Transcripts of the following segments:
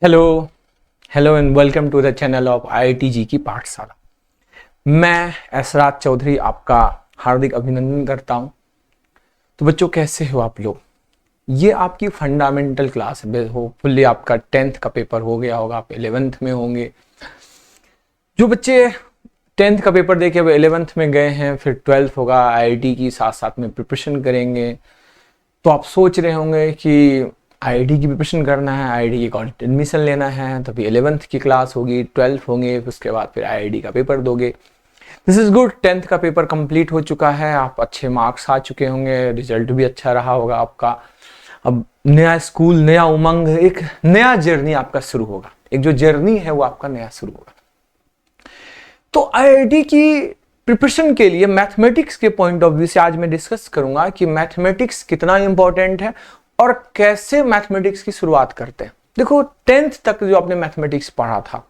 Hello hello and welcome to the channel of IIT की पाठशाला। मैं एसराज चौधरी आपका हार्दिक अभिनंदन करता हूं। तो बच्चों, कैसे हो आप लोग? ये आपकी फंडामेंटल क्लास है। होपफुली आपका 10th का पेपर हो गया होगा, आप 11th में होंगे। जो बच्चे 10th का पेपर देके अब 11th में गए हैं, फिर 12th होगा, IIT की साथ साथ में प्रिपरेशन करेंगे। तो आप सोच रहे होंगे कि IIT की प्रिपरेशन करना है, IIT की कॉलेज एडमिशन लेना है, तभी 11th की क्लास होगी, 12th होंगे, उसके बाद फिर IIT का पेपर दोगे। This is good. 10th का पेपर कंप्लीट हो चुका है, आप अच्छे मार्क्स आ चुके होंगे, रिजल्ट भी अच्छा रहा होगा आपका। अब नया स्कूल, नया उमंग, एक नया जर्नी आपका शुरू होगा। एक जो जर्नी है वो आपका नया शुरू होगा। तो IIT की प्रिपरेशन के लिए मैथमेटिक्स के पॉइंट ऑफ व्यू से आज मैं डिस्कस करूंगा कि मैथमेटिक्स कितना इंपॉर्टेंट है और कैसे मैथमेटिक्स की शुरुआत करते हैं। देखो, 10th तक जो आपने मैथमेटिक्स पढ़ा था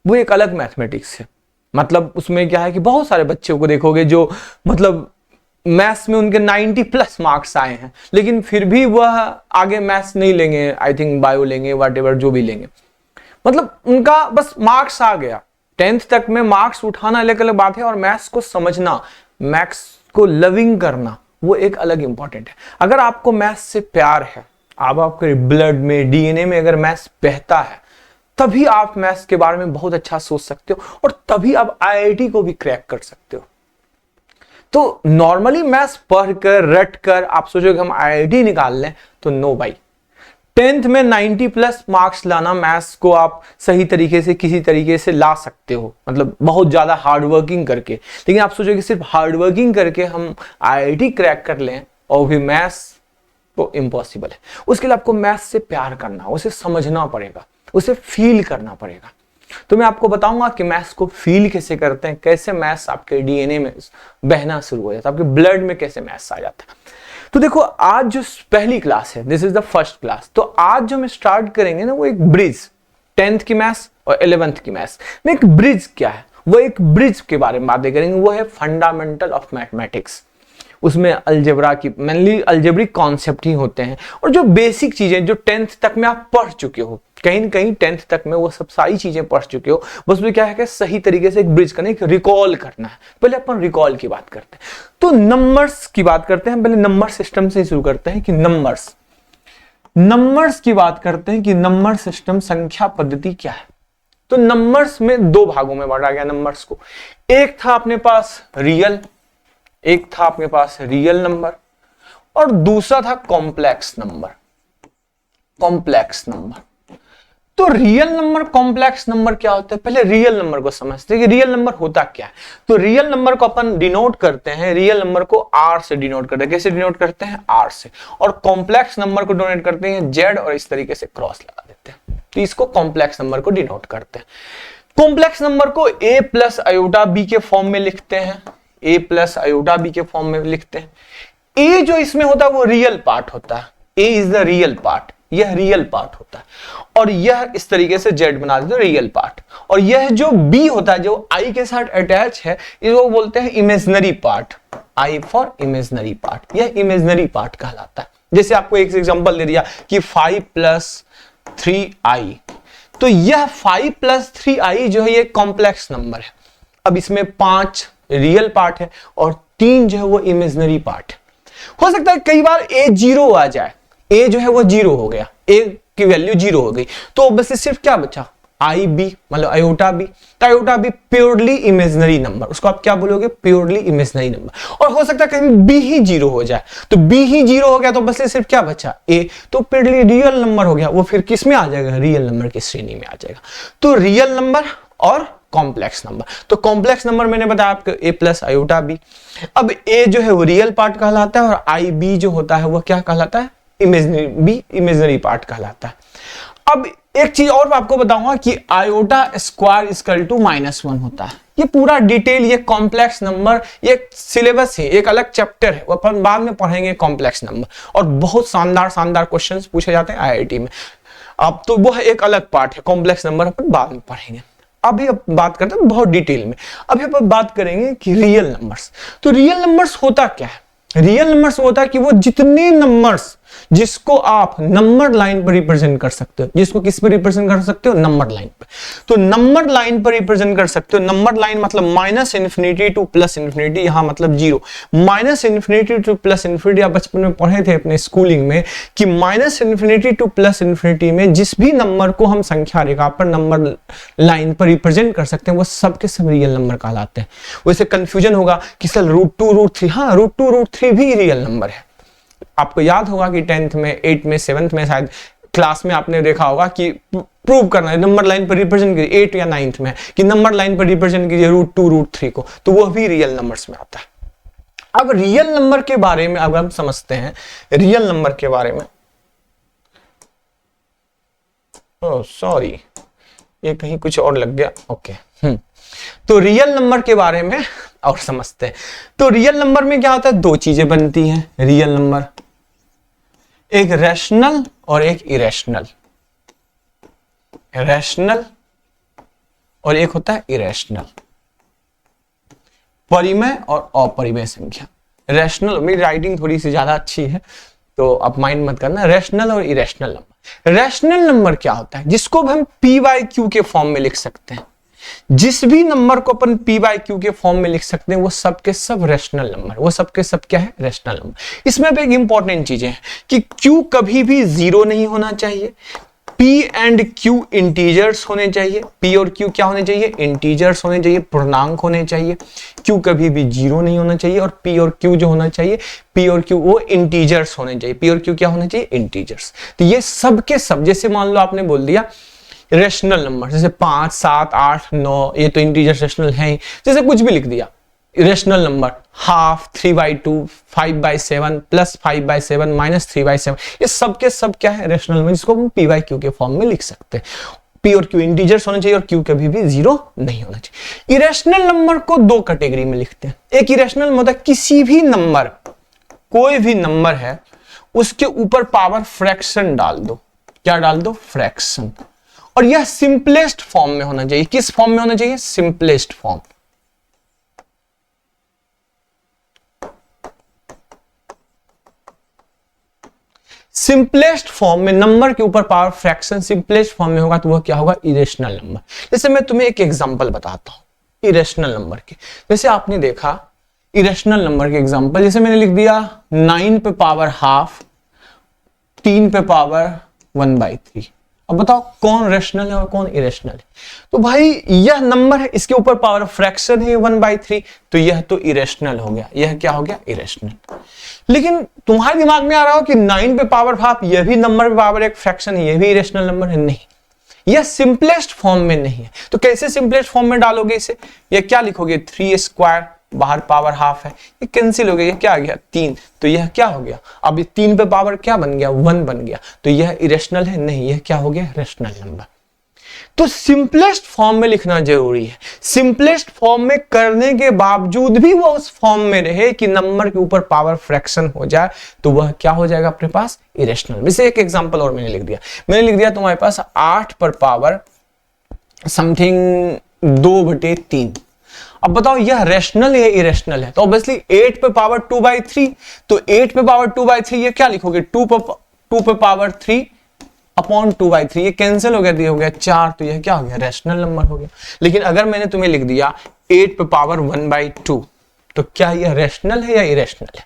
वो एक अलग मैथमेटिक्स है। मतलब उसमें क्या है कि बहुत सारे बच्चों को देखोगे जो मतलब मैथ्स में उनके 90+ मार्क्स आए हैं, लेकिन फिर भी वह आगे मैथ्स नहीं लेंगे, आई थिंक बायो लेंगे, व्हाटएवर जो भी लेंगे। मतलब उनका बस मार्क्स आ गया। 10th तक में मार्क्स उठाना अलग अलग बात है, और मैथ्स को समझना, मैथ्स को लविंग करना, वो एक अलग इंपॉर्टेंट है। अगर आपको मैथ्स से प्यार है, अब आपके ब्लड में, DNA में अगर मैथ्स बहता है, तभी आप मैथ्स के बारे में बहुत अच्छा सोच सकते हो, और तभी आप IIT को भी क्रैक कर सकते हो। तो नॉर्मली मैथ्स पढ़कर रट कर आप सोचोगे हम IIT निकाल लें, तो नो भाई। 10th में 90+ मार्क्स लाना, मैथ्स को आप सही तरीके से किसी तरीके से ला सकते हो, मतलब बहुत ज्यादा हार्ड वर्किंग करके। लेकिन आप सोचोगे सिर्फ हार्ड वर्किंग करके हम IIT क्रैक कर लें, और भी मैथ्स तो इम्पॉसिबल है। उसके लिए आपको मैथ्स से प्यार करना, उसे समझना पड़ेगा, उसे फील करना पड़ेगा। तो मैं आपको बताऊंगा कि मैथ्स को फील कैसे करते हैं, कैसे मैथ्स आपके DNA में बहना शुरू हो जाता है, आपके ब्लड में कैसे मैथ्स आ जाता है। तो देखो, आज जो पहली क्लास है, this is the first class. तो आज जो हम स्टार्ट करेंगे ना, वो एक ब्रिज, 10th की मैथ्स और 11th की मैथ्स में एक ब्रिज क्या है, वो एक ब्रिज के बारे में बातें करेंगे। वो है फंडामेंटल ऑफ मैथमेटिक्स। उसमें अलजेब्रा की, मेनली अलजेब्रिक कॉन्सेप्ट ही होते हैं, और जो बेसिक चीजें जो 10th तक में आप पढ़ चुके हो, कहीं न कहीं 10th तक में वो सब सारी चीजें पढ़ चुके हो। बस वो क्या है कि सही तरीके से एक ब्रिज करना, एक रिकॉल करना है। पहले अपन रिकॉल की बात करते हैं, तो नंबर्स की बात करते हैं। पहले नंबर सिस्टम से शुरू करते हैं कि नंबर्स की बात करते हैं कि नंबर सिस्टम, संख्या पद्धति क्या है। तो नंबर्स में दो भागों में बांटा गया नंबर्स को। एक था अपने पास रियल, नंबर, और दूसरा था कॉम्प्लेक्स नंबर। तो रियल नंबर, कॉम्प्लेक्स नंबर क्या होता है? पहले रियल नंबर को समझते हैं कि रियल नंबर होता क्या है। तो रियल नंबर को अपन डिनोट करते हैं, रियल नंबर को R से डिनोट करते हैं। कैसे डिनोट करते हैं? R से। और कॉम्प्लेक्स नंबर को डिनोट करते हैं Z, और इस तरीके से क्रॉस लगा देते हैं। तो इसको कॉम्प्लेक्स नंबर को डिनोट करते हैं। कॉम्प्लेक्स नंबर को A प्लस आयोटा B के फॉर्म में लिखते हैं। A प्लस आयोटा B के फॉर्म में लिखते हैं। A जो इसमें होता है वो रियल पार्ट होता है। A is the real part, यह रियल पार्ट होता है। और यह इस तरीके से Z बना देते हैं, रियल पार्ट। और यह जो B होता है, जो I के साथ अटैच है, इसको बोलते हैं imaginary part. I for imaginary part, यह इमेजिनरी पार्ट कहलाता है। जैसे आपको एक एग्जांपल दे दिया कि 5 + 3i, तो यह 5 + 3i जो है ये कॉम्प्लेक्स नंबर है। अब इसमें 5 रियल पार्ट है और 3 जो है वो इमेजिनरी पार्ट है। हो सकता है कई बार A 0 आ जाए, A जो है वो 0 हो गया, A की वैल्यू 0 हो गई, तो बस सिर्फ क्या बचा? IB, मतलब आयोटा B। तो iota B purely imaginary number, उसको आप क्या बोलोगे? Purely imaginary number. और हो सकता है कभी B ही 0 हो जाए, तो B ही 0 हो गया, तो बस सिर्फ क्या बचा? A। तो प्योरली रियल नंबर हो गया, वो फिर किस में आ जाएगा? रियल नंबर की श्रेणी में आ जाएगा। तो रियल नंबर और कॉम्प्लेक्स नंबर। तो कॉम्प्लेक्स नंबर मैंने बताया आपको A प्लस आयोटा B। अब A जो है वो रियल पार्ट कहलाता है, और IB जो होता है वो क्या कहलाता है? इमेजिनरी पार्ट कहलाता है। अब एक चीज और आपको बताऊंगा कि आयोटा स्क्वायर इक्वल टू -1 होता है। ये पूरा डिटेल, ये कॉम्प्लेक्स नंबर, ये सिलेबस है, एक अलग चैप्टर है, वो अपन बाद में पढ़ेंगे कॉम्प्लेक्स नंबर। और बहुत शानदार क्वेश्चंस पूछे जाते हैं IIT में। अब तो वो एक अलग पार्ट है, कॉम्प्लेक्स नंबर अपन बाद में पढ़ेंगे। अभी अब बात करते हैं बहुत डिटेल में। अभी अपन बात करेंगे कि रियल नंबर्स। तो रियल नंबर्स होता क्या है? रियल नंबर्स होता है कि वो जितने नंबर्स जिसको आप नंबर लाइन पर रिप्रेजेंट कर सकते हो। जिसको किस पर रिप्रेजेंट कर सकते हो? नंबर लाइन पर। तो नंबर लाइन पर रिप्रेजेंट कर सकते हो। नंबर लाइन मतलब minus infinity two plus infinity, यहां मतलब zero. Minus infinity two plus infinity आप बचपन में पढ़े थे अपने स्कूलिंग में कि minus infinity two plus infinity में जिस भी नंबर को हम संख्या रेखा पर नंबर लाइन पर रिप्रेजेंट कर सकते हैं वो सब के सब रियल नंबर कहलाते हैं। वैसे कंफ्यूजन होगा कि सर √2 √3, हाँ √2 √3 भी रियल नंबर है। आपको याद होगा कि 10th में 8th में 7th में शायद क्लास में आपने देखा होगा कि प्रूव करना है नंबर लाइन पर रिप्रेजेंट कीजिए, 8 या 9th में कि नंबर लाइन पर रिप्रेजेंट कीजिए √2 √3 को, तो वो भी रियल नंबर्स में आता है। अब रियल नंबर के बारे में अब हम समझते हैं, रियल नंबर के बारे में। ओह सॉरी, ये कहीं कुछ और लग गया। ओके तो रियल नंबर के बारे में और समझते हैं। तो रियल नंबर में क्या होता है? दो चीजें बनती हैं रियल नंबर, एक रैशनल और एक इरेशनल। रैशनल और एक होता है इरेशनल, परिमेय और अपरिमेय संख्या। रैशनल, मेरी राइटिंग थोड़ी सी ज्यादा अच्छी है तो आप माइंड मत करना। रैशनल और इरेशनल नंबर। रैशनल नंबर क्या होता है? जिसको हम p/q के फॉर्म में लिख सकते हैं। जिस भी नंबर को अपन p/q के फॉर्म में लिख सकते हैं वो सब के सब रैशनल नंबर, वो सब के सब क्या है? Rational number. इसमें अब एक इंपॉर्टेंट चीज है कि q कभी भी जीरो नहीं होना चाहिए, p एंड q इंटीजर्स होने चाहिए। p और q क्या होने चाहिए? इंटीजर्स होने चाहिए, पूर्णांक होने चाहिए। q कभी भी जीरो नहीं होना चाहिए और p और q जो होना चाहिए, p और q वो इंटीजर्स होने चाहिए। p और q क्या होने चाहिए? इंटीजर्स। तो ये सब के सब, जैसे मान लो आपने बोल दिया रेशनल नंबर, जैसे 5 7 8 9, ये तो इंटीजर रेशनल है ही। जैसे कुछ भी लिख दिया रेशनल नंबर, हाफ, 3/2, 5/7, +5/7, -3/7, ये सब के सब क्या है? रेशनल नंबर, जिसको हम p/q के फॉर्म में लिख सकते हैं। p और q इंटीजर्स होने चाहिए और q कभी भी जीरो नहीं होना चाहिए। इरेशनल नंबर को दो कैटेगरी में लिखते हैं। एक इरेशनल मतलब किसी भी नंबर, कोई भी नंबर है उसके ऊपर पावर फ्रैक्शन डाल दो। क्या डाल दो? फ्रैक्शन। और यह सिंपलेस्ट फॉर्म में होना चाहिए। किस फॉर्म में होना चाहिए? Simplest form. सिंपलेस्ट फॉर्म में नंबर के ऊपर पावर फ्रैक्शन सिंपलेस्ट फॉर्म में होगा तो वह क्या होगा? Irrational number. जैसे मैं तुम्हें एक एग्जांपल बताता हूं इरेशनल नंबर के। जैसे आपने देखा इरेशनल नंबर के एग्जांपल, जैसे मैंने लिख दिया 9 पे पावर हाफ, 3 पे पावर 1/3। अब बताओ कौन रेशनल है और कौन इरेशनल है? तो भाई यह नंबर है, इसके ऊपर पावर फ्रैक्शन है 1/3, तो यह तो इरेशनल हो गया। यह क्या हो गया? इरेशनल। लेकिन तुम्हारे दिमाग में आ रहा हो कि 9 पे पावर हाफ, यह भी नंबर पे पावर एक फ्रैक्शन है, यह भी इरेशनल नंबर है। नहीं, यह सिंपलेस्ट फॉर्म में नहीं है। तो कैसे सिंपलेस्ट फॉर्म में डालोगे इसे? यह क्या लिखोगे? 3² बाहर पावर हाफ है, ये कैंसिल हो गया, ये क्या आ गया? 3, तो यह क्या हो गया? अब ये 3 पे पावर क्या बन गया? 1 बन गया, तो यह इरेशनल है? नहीं, यह क्या हो गया? Rational number. तो सिंपलेस्ट फॉर्म में लिखना जरूरी है। सिंपलेस्ट फॉर्म में करने के बावजूद भी वो उस फॉर्म में रहे कि नंबर के ऊपर पावर फ्रैक्शन हो जाए, तो वह क्या हो जाएगा अपने पास? इरेशनल। जैसे एक एग्जांपल और मैंने लिख दिया तुम्हारे पास 8 पर पावर समथिंग 2/3। अब बताओ यह रैशनल है इरेशनल है? तो ऑब्वियसली 8 पे पावर 2/3, तो 8 पे पावर 2/3 ये क्या लिखोगे? 2 पे पावर 3 अपॉन 2/3, ये कैंसिल हो गया, दिया हो गया 4, तो यह क्या हो गया? रैशनल नंबर हो गया। लेकिन अगर मैंने तुम्हें लिख दिया 8 पे पावर 1/2, तो क्या यह रैशनल है या इरेशनल है?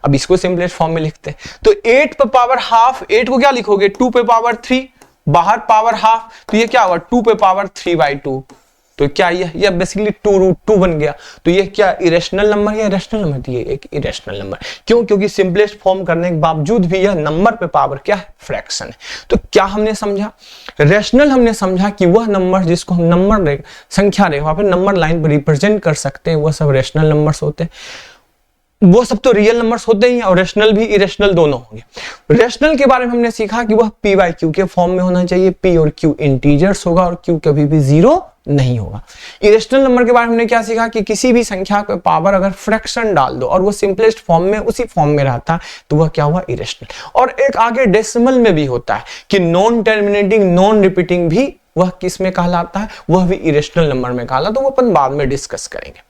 अब इसको सिंपलेस्ट फॉर्म में लिखते हैं। तो 8 पे पावर हाफ, 8 को क्या लिखोगे? 2 पे पावर 3 बाहर पावर हाफ, तो ये क्या होगा? 2 पे पावर 3/2, तो क्या यह बेसिकली 2√2 बन गया। तो ये क्या इरेशनल नंबर या रैशनल नंबर? दिए एक इरेशनल नंबर। क्यों? क्योंकि सिंपलेस्ट फॉर्म करने के बावजूद भी यह नंबर पे पावर क्या है? फ्रैक्शन है। तो क्या हमने समझा? रैशनल हमने समझा कि वह नंबर जिसको हम नंबर संख्या रेखा पर नंबर लाइन पर रिप्रेजेंट कर सकते हैं वह सब रैशनल नंबर्स होते हैं। वो सब तो रियल नंबर्स होते ही हैं और रैशनल भी इरेशनल दोनों होंगे। रैशनल के बारे में हमने सीखा कि वह p/q के फॉर्म में होना चाहिए, p और q इंटीजर्स होगा और q कभी भी जीरो नहीं होगा। इरेशनल नंबर के बारे में हमने क्या सीखा कि किसी भी संख्या पे पावर अगर फ्रैक्शन डाल दो और वो सिंपलेस्ट फॉर्म में उसी फॉर्म में रहता तो वह क्या हुआ? इरेशनल। और एक आगे डेसिमल में भी होता है कि नॉन टर्मिनेटिंग नॉन रिपीटिंग भी वह किस में कहलाता है? वह भी इरेशनल नंबर में कहलाता है, तो वो अपन बाद में डिस्कस करेंगे।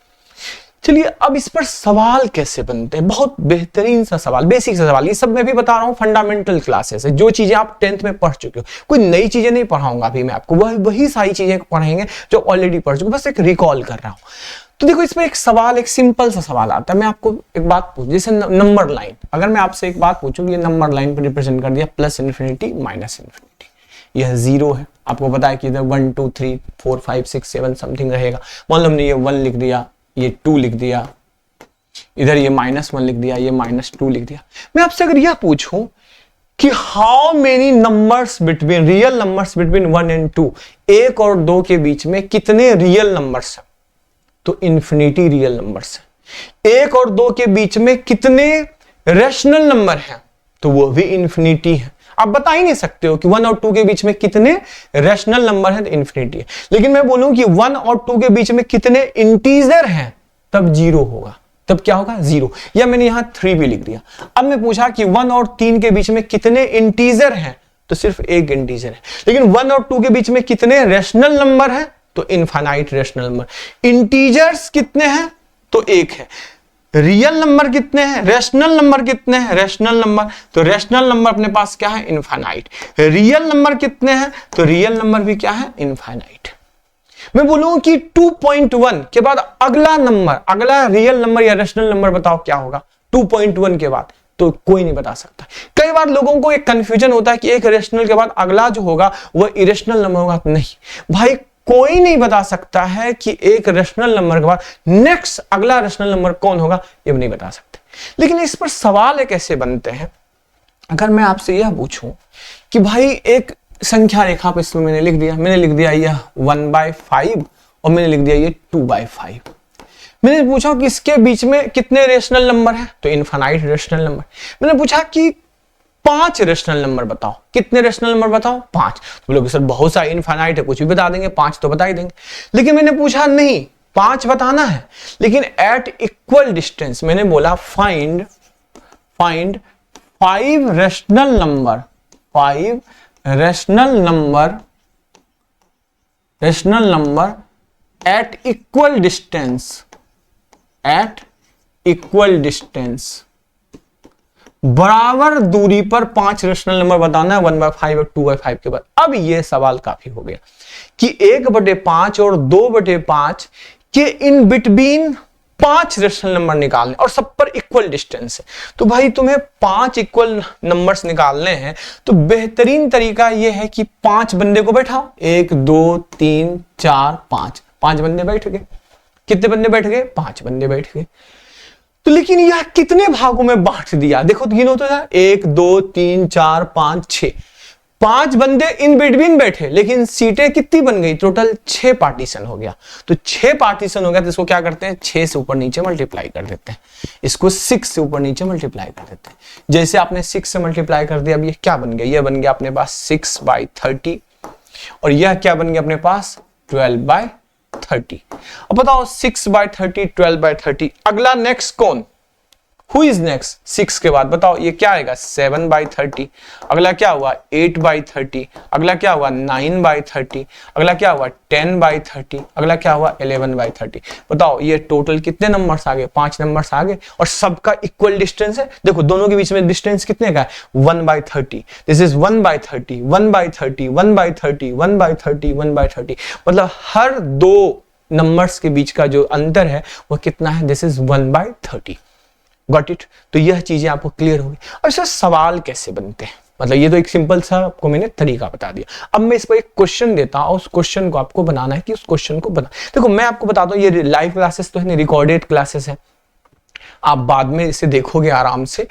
चलिए अब इस पर सवाल कैसे बनते हैं, बहुत बेहतरीन सा सवाल, बेसिक सा सवाल। ये सब मैं भी बता रहा हूं फंडामेंटल क्लासेस है, जो चीजें आप 10th में पढ़ चुके हो। कोई नई चीजें नहीं पढ़ाऊंगा अभी मैं आपको, वही सारी चीजें पढ़ाएंगे जो ऑलरेडी पढ़ चुके, बस एक रिकॉल कर रहा हूं। तो देखो इस पर एक सवाल, एक सिंपल सा सवाल आता है। मैं आपको एक बात पूछ, जैसे नंबर लाइन, अगर मैं आपसे एक बात पूछूं कि ये नंबर लाइन पर रिप्रेजेंट कर दिया प्लस इन्फिनिटी माइनस इन्फिनिटी, यह 0 है, आपको पता है कि इधर 1 2 3 4 5 6 7 समथिंग रहेगा। मान लो हमने ये 1 लिख दिया, ये 2 लिख दिया, इधर ये -1 लिख दिया, ये -2 लिख दिया। मैं आपसे अगर यह पूछूं कि how many numbers between real numbers between 1 and 2, 1 और 2 के बीच में कितने रियल नंबर्स हैं, तो इन्फिनिटी रियल नंबर्स हैं। 1 और 2 के बीच में कितने रैशनल नंबर हैं, तो वो भी इन्फिनिटी है। आप बता ही नहीं सकते हो कि 1 और 2 के बीच में कितने रैशनल नंबर हैं, तो इन्फिनिटी है। लेकिन मैं बोलूं कि 1 और 2 के बीच में कितने इंटीजर हैं, तब 0 होगा। तब क्या होगा, 0। या मैंने यहां 3 भी लिख दिया। अब मैं पूछा कि 1 और 3 के बीच में कितने इंटीजर हैं, तो सिर्फ एक इंटीजर है। लेकिन 1 और 2 के बीच में कितने रैशनल नंबर हैं, तो इनफाइनाइट रैशनल नंबर। इंटीजर्स कितने हैं, तो 1 है। रियल नंबर कितने हैं, रैशनल नंबर कितने हैं, रैशनल नंबर, तो रैशनल नंबर अपने पास क्या है, इनफाइनाइट। रियल नंबर कितने हैं, तो रियल नंबर भी क्या है, इनफाइनाइट। मैं बोलूं कि 2.1 के बाद अगला नंबर, अगला रियल नंबर या रैशनल नंबर बताओ क्या होगा 2.1 के बाद, तो कोई नहीं बता सकता। कई बार लोगों को एक कंफ्यूजन होता है कि एक रैशनल के बाद अगला जो होगा वह इरेशनल नंबर होगा। नहीं भाई, कोई नहीं बता सकता है कि एक रैशनल नंबर के बाद नेक्स्ट अगला रैशनल नंबर कौन होगा, ये नहीं बता सकते। लेकिन इस पर सवाल कैसे बनते हैं, अगर मैं आपसे यह पूछूं कि भाई एक संख्या रेखा पे इसमें मैंने लिख दिया यह 1/5 और मैंने लिख दिया ये 2/5। मैंने पूछा कि इसके बीच में कितने रेशनल नंबर हैं, तो इनफाइनाइट रेशनल नंबर। मैंने पूछा कि 5 रेशनल नंबर बताओ, कितने रेशनल नंबर बताओ, 5। तो बोलोगे सर बहुत सारे इनफाइनाइट है, कुछ भी बता देंगे, 5 तो बता ही देंगे। लेकिन मैंने पूछा नहीं 5 बताना है, लेकिन एट इक्वल डिस्टेंस मैंने बोला find 5 rational number, 5 rational number at equal distance, बराबर दूरी पर 5 रेशनल नंबर बताना है 1/5 और 2/5 के बाद। अब यह सवाल काफी हो गया कि 1/5 और 2/5 के इन बिटवीन 5 रेशनल नंबर निकालने और सब पर इक्वल डिस्टेंस है। तो भाई तुम्हें 5 इक्वल नंबर्स निकालने हैं, तो बेहतरीन तरीका यह है कि 5 बंदे को बैठाओ, 1 2 3 4 5 बंदे बैठ गए। कितने बंदे बैठ गए, 5 बंदे बैठ गए। तो लेकिन यह कितने भागों में बांट दिया, देखो गिनो तो 1 2 3 4 5 6, 5 बंदे इन बिटवीन बैठे, लेकिन सीटें कितनी बन गई, टोटल 6 पार्टीशन हो गया। तो 6 पार्टीशन हो गया, तो इसको क्या करते हैं, 6 से ऊपर नीचे मल्टीप्लाई कर देते हैं, इसको 6 से ऊपर नीचे मल्टीप्लाई कर देते हैं। जैसे आपने 6 से मल्टीप्लाई कर दिया, अब ये क्या बन गया, ये बन गया अपने पास 6/30 और यह क्या बन गया अपने पास 12/30। अब बताओ 6/30 12/30, अगला नेक्स्ट कौन, Who is next? 6 के बाद बताओ ये क्या आएगा 7/30, अगला क्या हुआ 8/30, अगला क्या हुआ 9/30, अगला क्या हुआ 10/30, अगला क्या हुआ 11/30। बताओ ये टोटल कितने नंबर्स आ गए, 5 नंबर्स आ गए और सबका इक्वल डिस्टेंस है। देखो दोनों के बीच में डिस्टेंस कितने का है 1/30, दिस इज 1/30 1/30 1/30 1/30 1/30, मतलब हर 2 नंबर्स के बीच का जो अंतर है वो कितना है, दिस इज 1/30। Got it. तो यह चीजें आपको क्लियर होगी। और इससे सवाल कैसे बनते हैं, मतलब ये तो एक सिंपल सा आपको मैंने तरीका बता दिया। अब मैं इस पर एक क्वेश्चन देता हूं, उस क्वेश्चन को आपको बनाना है कि उस क्वेश्चन को बना। देखो मैं आपको बताता हूं ये लाइव क्लासेस तो है नहीं, रिकॉर्डेड क्लासेस है, आप बाद में इसे देखोगे आराम से।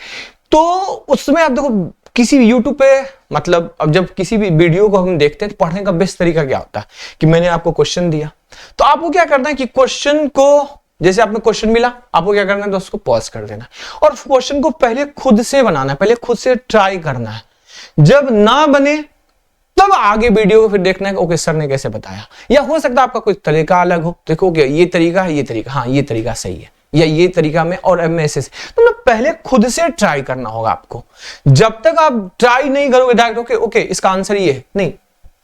तो उसमें आप देखो किसी भी यूट्यूब पे, मतलब अब जब किसी भी वीडियो को हम देखते हैं तो पढ़ने का बेस्ट तरीका क्या होता है कि मैंने आपको क्वेश्चन दिया, तो आपको क्या करना है कि क्वेश्चन को, जैसे आपने क्वेश्चन मिला आपको क्या करना है, तो उसको पॉज कर देना और क्वेश्चन को पहले खुद से बनाना है, पहले खुद से ट्राई करना है। जब ना बने तब आगे वीडियो को फिर देखना है ओके सर ने कैसे बताया, या हो सकता है आपका कोई तरीका अलग हो, देखो कि ये तरीका है, ये तरीका, हाँ ये तरीका सही है, या ये तरीका में और अब मैं ऐसे तो मतलब पहले खुद से ट्राई करना होगा आपको। जब तक आप ट्राई नहीं करोगे डायरेक्ट ओके इसका आंसर ये है, नहीं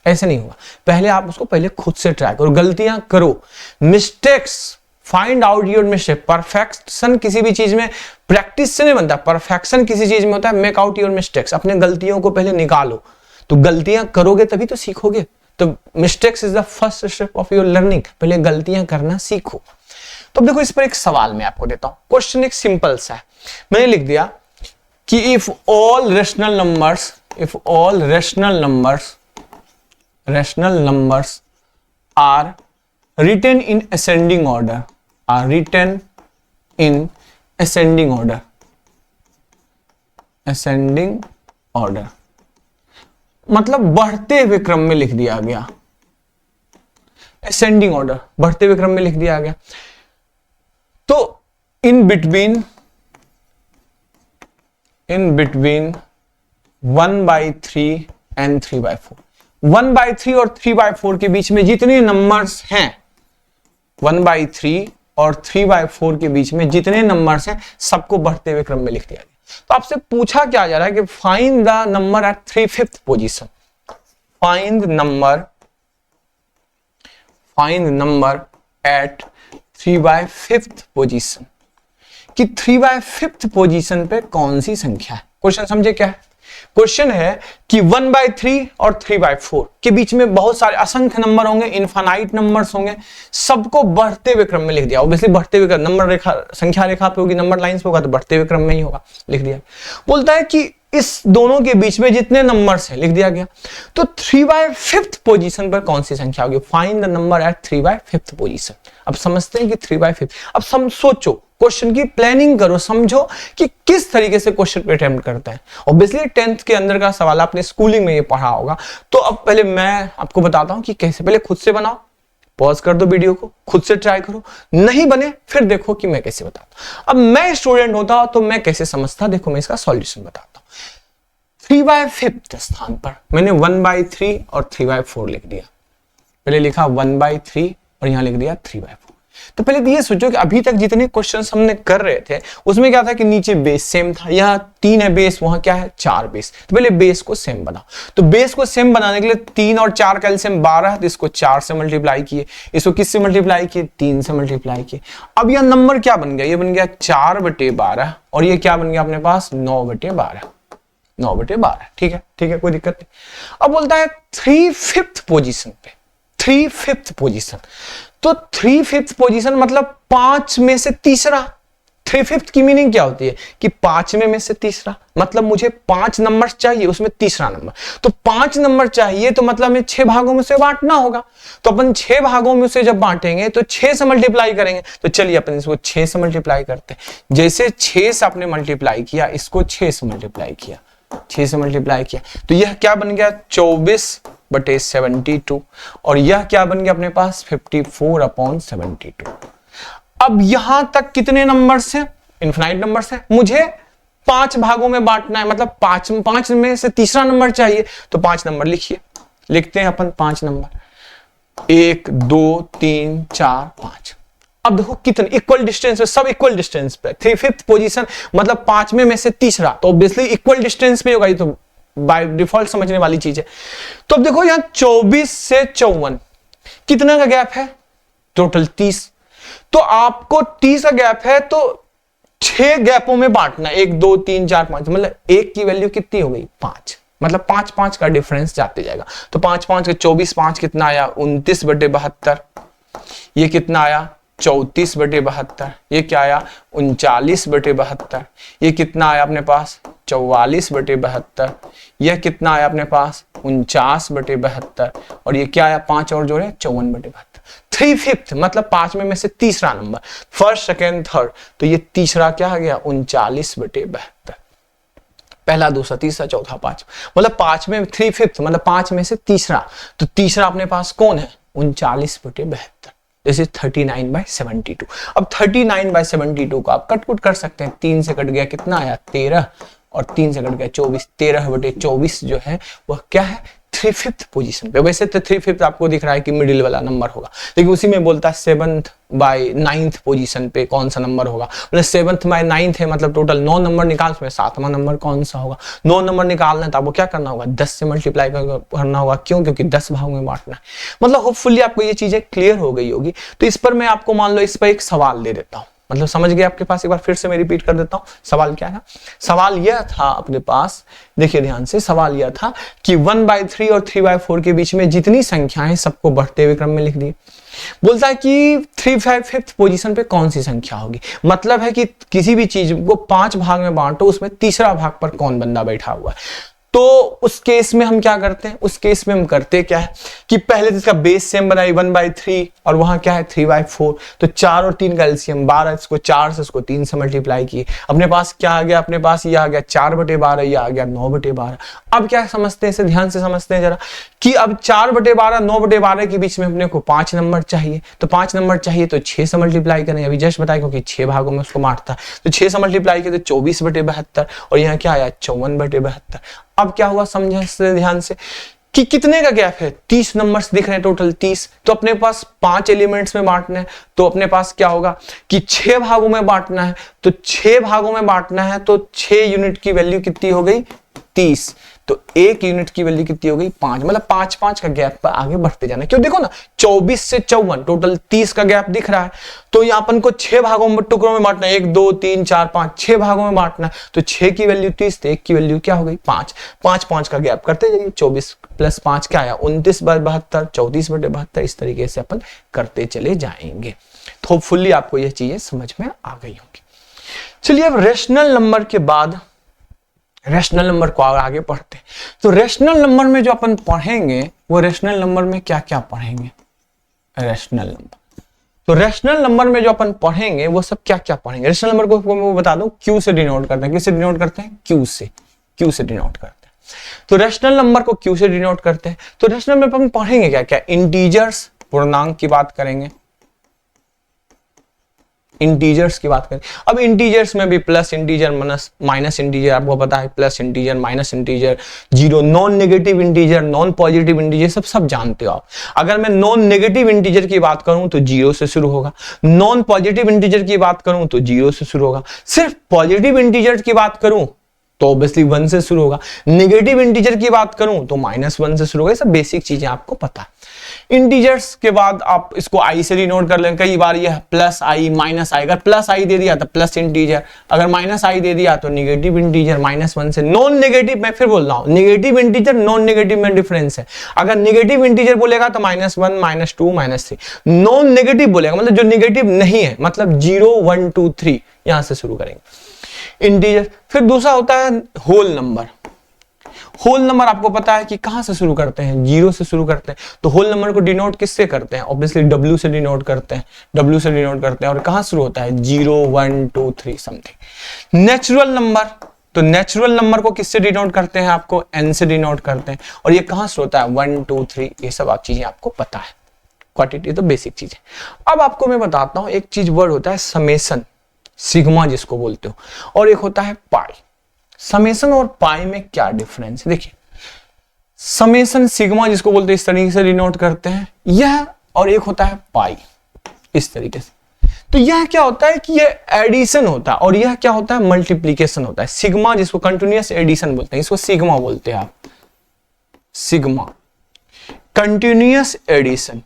ऐसे नहीं होगा। पहले आप उसको पहले खुद से ट्राई करो, गलतियां करो, mistakes find out your mistake. Perfection किसी भी चीज में प्रैक्टिस से नहीं बनता, परफेक्शन किसी चीज में होता है मेक आउट योर मिस्टेक्स। अपने गलतियों को पहले निकालो, तो गलतियां करोगे तभी तो सीखोगे। तो mistakes is the first step of your learning. पहले गलतियां करना सीखो। तो अब देखो इस पर एक सवाल मैं आपको देता हूं। क्वेश्चन एक सिंपल सा है, मैंने लिख दिया कि if all rational numbers are written in ascending order, मतलब बढ़ते हुए क्रम में लिख दिया गया। ascending order, बढ़ते हुए क्रम में लिख दिया गया। तो in between 1/3 and 3/4, 1/3 और 3/4 के बीच में जितने नंबर्स हैं, 1/3 और 3/4 के बीच में जितने नंबर्स हैं सबको बढ़ते हुए क्रम में लिख दिया गया। तो आपसे पूछा क्या जा रहा है कि find the number at 3/5 position. Find number at 3/5 position, कि 3/5 पोजीशन पे कौन सी संख्या है। क्वेश्चन समझे क्या है? क्वेश्चन है कि 1/3 और 3/4 के बीच में बहुत सारे असंख्य नंबर होंगे, इनफाइनाइट नंबर्स होंगे, सबको बढ़ते हुए क्रम में लिख दिया। ऑब्वियसली बढ़ते हुए नंबर रेखा, संख्या रेखा पे होगी, नंबर लाइंस पे होगा, तो बढ़ते हुए क्रम में ही होगा, लिख दिया। बोलता है कि इस दोनों के बीच में जितने नंबर्स हैं लिख दिया गया। तो 3/5 पोजीशन पर कौन सी संख्या होगी? Find the number at 3/5 position. अब समझते हैं कि 3/5। अब सोचो, क्वेश्चन की प्लानिंग करो, समझो कि किस तरीके से क्वेश्चन पे अटेम्प्ट करते हैं। ऑब्वियसली 10th के अंदर का सवाल आपने स्कूलिंग में ये पढ़ा होगा। तो अब पहले मैं आपको बताता हूं कि कैसे। पहले खुद से बनाओ, पॉज कर दो वीडियो को, खुद से ट्राई करो, नहीं बने फिर देखो कि मैं कैसे बताता हूं। अब मैं स्टूडेंट होता तो मैं कैसे समझता, देखो मैं इसका सॉल्यूशन बताता हूं। 3/5 स्थान पर मैंने 1/3 और 3/4 लिख दिया। पहले लिखा 1/3 और यहां लिख दिया 3/4। तो पहले तो ये सोचो कि अभी तक जितने क्वेश्चंस हमने कर रहे थे उसमें क्या था कि नीचे बेस सेम था, यहाँ 3 है बेस, वहां क्या है 4 बेस। तो पहले बेस को सेम बनाओ। तो बेस को सेम बनाने के लिए 3 और 4 का एलसीएम 12 है, तो इसको 4 से मल्टीप्लाई किए, इसको किससे मल्टीप्लाई किए? 3 से मल्टीप्लाई किए। अब यह नंबर क्या बन गया? ये बन गया 4/12 और ये क्या बन गया अपने पास? 9/12। 9/12, ठीक है, ठीक है, कोई दिक्कत नहीं। अब बोलता है 3/5 पोजीशन पे, 3/5 पोजीशन। तो 3/5 पोजीशन मतलब 5 में से तीसरा। 3/5 की मीनिंग क्या होती है कि 5 में से तीसरा, मतलब मुझे 5 नंबर चाहिए, उसमें तीसरा नंबर। तो 5 नंबर चाहिए तो मतलब हमें 6 भागों में से बांटना होगा। तो अपन 6 भागों में से जब बांटेंगे तो 6 से मल्टीप्लाई करेंगे। तो चलिए अपन इसको 6 से मल्टीप्लाई करते हैं। जैसे 6 से आपने मल्टीप्लाई किया, इसको 6 से मल्टीप्लाई किया, 6 से मल्टीप्लाई किया, तो यह क्या बन गया? 24/72। और यह क्या बन गया अपने पास? 54/72। अब यहां तक कितने नंबर्स हैं? इनफिनाइट नंबर्स हैं। मुझे 5 भागों में बांटना है, मतलब 5 में से तीसरा नंबर चाहिए। तो 5 नंबर लिखिए, लिखते हैं अपन 5 नंबर, 1 2 3 4 5। अब देखो कितने इक्वल डिस्टेंस पे, सब इक्वल डिस्टेंस पे। 3/5 पोजीशन मतलब 5 में से तीसरा, तो ऑब्वियसली इक्वल डिस्टेंस पे होगा। ये तो बाय डिफॉल्ट समझने वाली चीज है। तो अब देखो यहां 24 से 54 कितना का गैप है? टोटल 30। तो आपको 30 का गैप है, तो 6 गैपों में बांटना, 1 2 3 4 5, मतलब 1 की वैल्यू कितनी हो गई? 5, मतलब 5 का डिफरेंस जाते जाएगा। तो 5 5 24, 5 कितना आया? 29/72। ये कितना आया? 34/72। ये क्या आया? 39/72। ये कितना आया अपने पास? 44/72। यह कितना आया अपने पास? 49/72। और ये क्या आया? 5 और जोड़े 54/72। 3/5 मतलब 5 में से तीसरा नंबर, फर्स्ट सेकेंड थर्ड। तो ये तीसरा क्या आ गया? 39/72। पहला, दूसरा, तीसरा, चौथा, पांचवा, मतलब 5 में 3/5 मतलब 5 में से तीसरा। तो तीसरा अपने पास कौन है? 39/72। This is 39/72। अब 39/72 को आप कट कर सकते हैं। 3 से कट गया, कितना आया? 13, और 3 से कट गया 24। 13/24 जो है वह क्या है? 3/5 पोजीशन पे। वैसे तो 3/5 आपको दिख रहा है कि मिडिल वाला नंबर होगा, लेकिन उसी में बोलता है 7th बाय 9th पोजीशन पे कौन सा नंबर होगा। मतलब 7th बाय 9th है, मतलब टोटल 9 नंबर निकाल, उसमें 7वां नंबर कौन सा होगा। 9 नंबर निकालना है तो आपको क्या करना होगा, 10 से मल्टीप्लाई करना होगा। क्यों? क्योंकि 10 भागों में बांटना है। मतलब होपफुली आपको ये चीजें क्लियर हो गई होगी। तो इस पर मैं आपको मान लो इस पर एक सवाल दे देता हूँ, मतलब समझ गए आपके पास। एक बार फिर से मैं रिपीट कर देता हूं, सवाल क्या है। सवाल यह था अपने पास, देखिए ध्यान से, सवाल यह था कि 1/3 और 3/4 के बीच में जितनी संख्याएं सबको बढ़ते हुए क्रम में लिख दिए। बोलता है कि 3/5 पोजीशन पे कौन सी संख्या होगी। मतलब है कि किसी भी चीज को 5 भाग में बांटो, उसमें तीसरा भाग पर कौन बंदा बैठा हुआ है। तो उस केस में हम क्या करते हैं, उस केस में हम करते क्या है कि पहले तो इसका बेस सेम बनाई 1/3 और वहां क्या है 3/4, तो 4 और 3 का एलसीएम 12, इसको 4 से इसको 3 से मल्टीप्लाई किए। अपने पास क्या आ गया, अपने पास ये आ गया 4/12, ये आ गया 9/12। अब क्या समझते हैं, इसे ध्यान से समझते हैं जरा, कि अब 4/12 9/12 के बीच में अपने को 5 नंबर चाहिए। तो 5 नंबर चाहिए तो 6 से मल्टीप्लाई करें, अभी जस्ट बताया क्योंकि 6 भागों में उसको बांटता है। तो 6 से मल्टीप्लाई किए तो 24/72 और यहाँ क्या आया 54/72। अब क्या हुआ, समझे इससे ध्यान से कि कितने का गैप है, 30 नंबर्स दिख रहे हैं, टोटल 30। तो अपने पास 5 एलिमेंट्स में बांटना है, तो अपने पास क्या होगा कि 6 भागों में बांटना है। तो 6 भागों में बांटना है तो 6 यूनिट की वैल्यू कितनी हो गई 30, तो 1 यूनिट की वैल्यू कितनी हो गई 5। मतलब 5-5 का गैप पर आगे बढ़ते जाना। क्यों, देखो ना 24 से 54 टोटल 30 का गैप दिख रहा है। तो यहाँ अपन को 6 भागों में, टुकड़ों में बांटना है, 1 2 3 4 5, 6 भागों में बांटना है। तो 6 की वैल्यू 30, तो 1 की वैल्यू क्या हो गई 5। 5-5 का गैप करते जाइए, 24 + 5 क्या आया 29/72, 34/72। इस तरीके से अपन करते चले जाएंगे। तो होपफुली आपको यह चीजें समझ में आ गई होंगी। चलिए अब रेशनल नंबर के बाद रेशनल नंबर को आगे पढ़ते हैं। तो रेशनल नंबर में जो अपन पढ़ेंगे वो रेशनल नंबर में क्या क्या पढ़ेंगे, रेशनल नंबर। तो रेशनल नंबर में जो अपन पढ़ेंगे वो सब क्या क्या पढ़ेंगे। रेशनल नंबर को मैं बता दूं, क्यू से डिनोट करते हैं। किससे डिनोट करते हैं, क्यू से, क्यू से डिनोट करते हैं। तो रेशनल नंबर को क्यू से डिनोट करते हैं। तो रेशनल में अपन पढ़ेंगे क्या क्या, इंटीजर्स, पूर्णांक की बात करेंगे, इंटीजर्स की बात करें। अब इंटीजर्स में भी प्लस इंटीजर माइनस इंटीजर, आपको पता है plus integer minus integer, zero, non negative integer, non positive integer, सब जानते हो आप। अगर मैं नॉन नेगेटिव इंटीजर की बात करूं तो 0 से शुरू होगा, नॉन पॉजिटिव इंटीजर की बात करूं तो 0 से शुरू होगा, सिर्फ पॉजिटिव इंटीजर की बात करूं तो ऑब्वियसली 1 से शुरू होगा, नेगेटिव इंटीजर की बात करूं तो -1 से शुरू होगा। ये सब बेसिक चीजें आपको पता है। इंटीजर्स के बाद आप इसको आई से डिनोट कर लें। कई बार यह प्लस आई माइनस आई, अगर प्लस आई दे दिया तो प्लस इंटीजर, अगर माइनस आई दे दिया तो नेगेटिव इंटीजर -1 से। नॉन नेगेटिव, मैं फिर बोल रहा हूं, नेगेटिव इंटीजर नॉन नेगेटिव में डिफरेंस है। अगर नेगेटिव इंटीजर बोलेगा तो -1 -2 -3, नॉन नेगेटिव बोलेगा मतलब जो नेगेटिव नहीं है, मतलब 0 1 2 3 यहां से शुरू करेंगे इंटीजर। फिर दूसरा होता है होल नंबर। होल नंबर आपको पता है कि कहां से शुरू करते हैं, 0 से शुरू करते हैं। तो होल नंबर को डिनोट किससे करते हैं, ऑब्वियसली W से डिनोट करते हैं, W से डिनोट करते हैं। और कहां शुरू होता है 0 1 2 3 समथिंग। नेचुरल नंबर, तो नेचुरल नंबर को किससे डिनोट करते हैं, आपको N से डिनोट करते हैं। और ये कहां शुरू होता है 1 2 3, ये सब आप चीजें आपको पता है, क्वांटिटी तो बेसिक चीज है। अब आपको मैं बताता हूं, एक चीज वर्ड होता है समेसन, सिग्मा जिसको बोलते हो, और एक होता है पाई। समेसन और पाई में क्या डिफरेंस है, देखिए समेसन सिग्मा जिसको बोलते हैं इस तरीके से डिनोट करते हैं यह, और एक होता है पाई इस तरीके से। तो यह क्या होता है कि यह एडिशन होता है और यह क्या होता है मल्टीप्लीकेशन होता है। सिग्मा जिसको कंटिन्यूअस एडिशन बोलते हैं, इसको सिग्मा बोलते हैं आप, sigma continuous addition,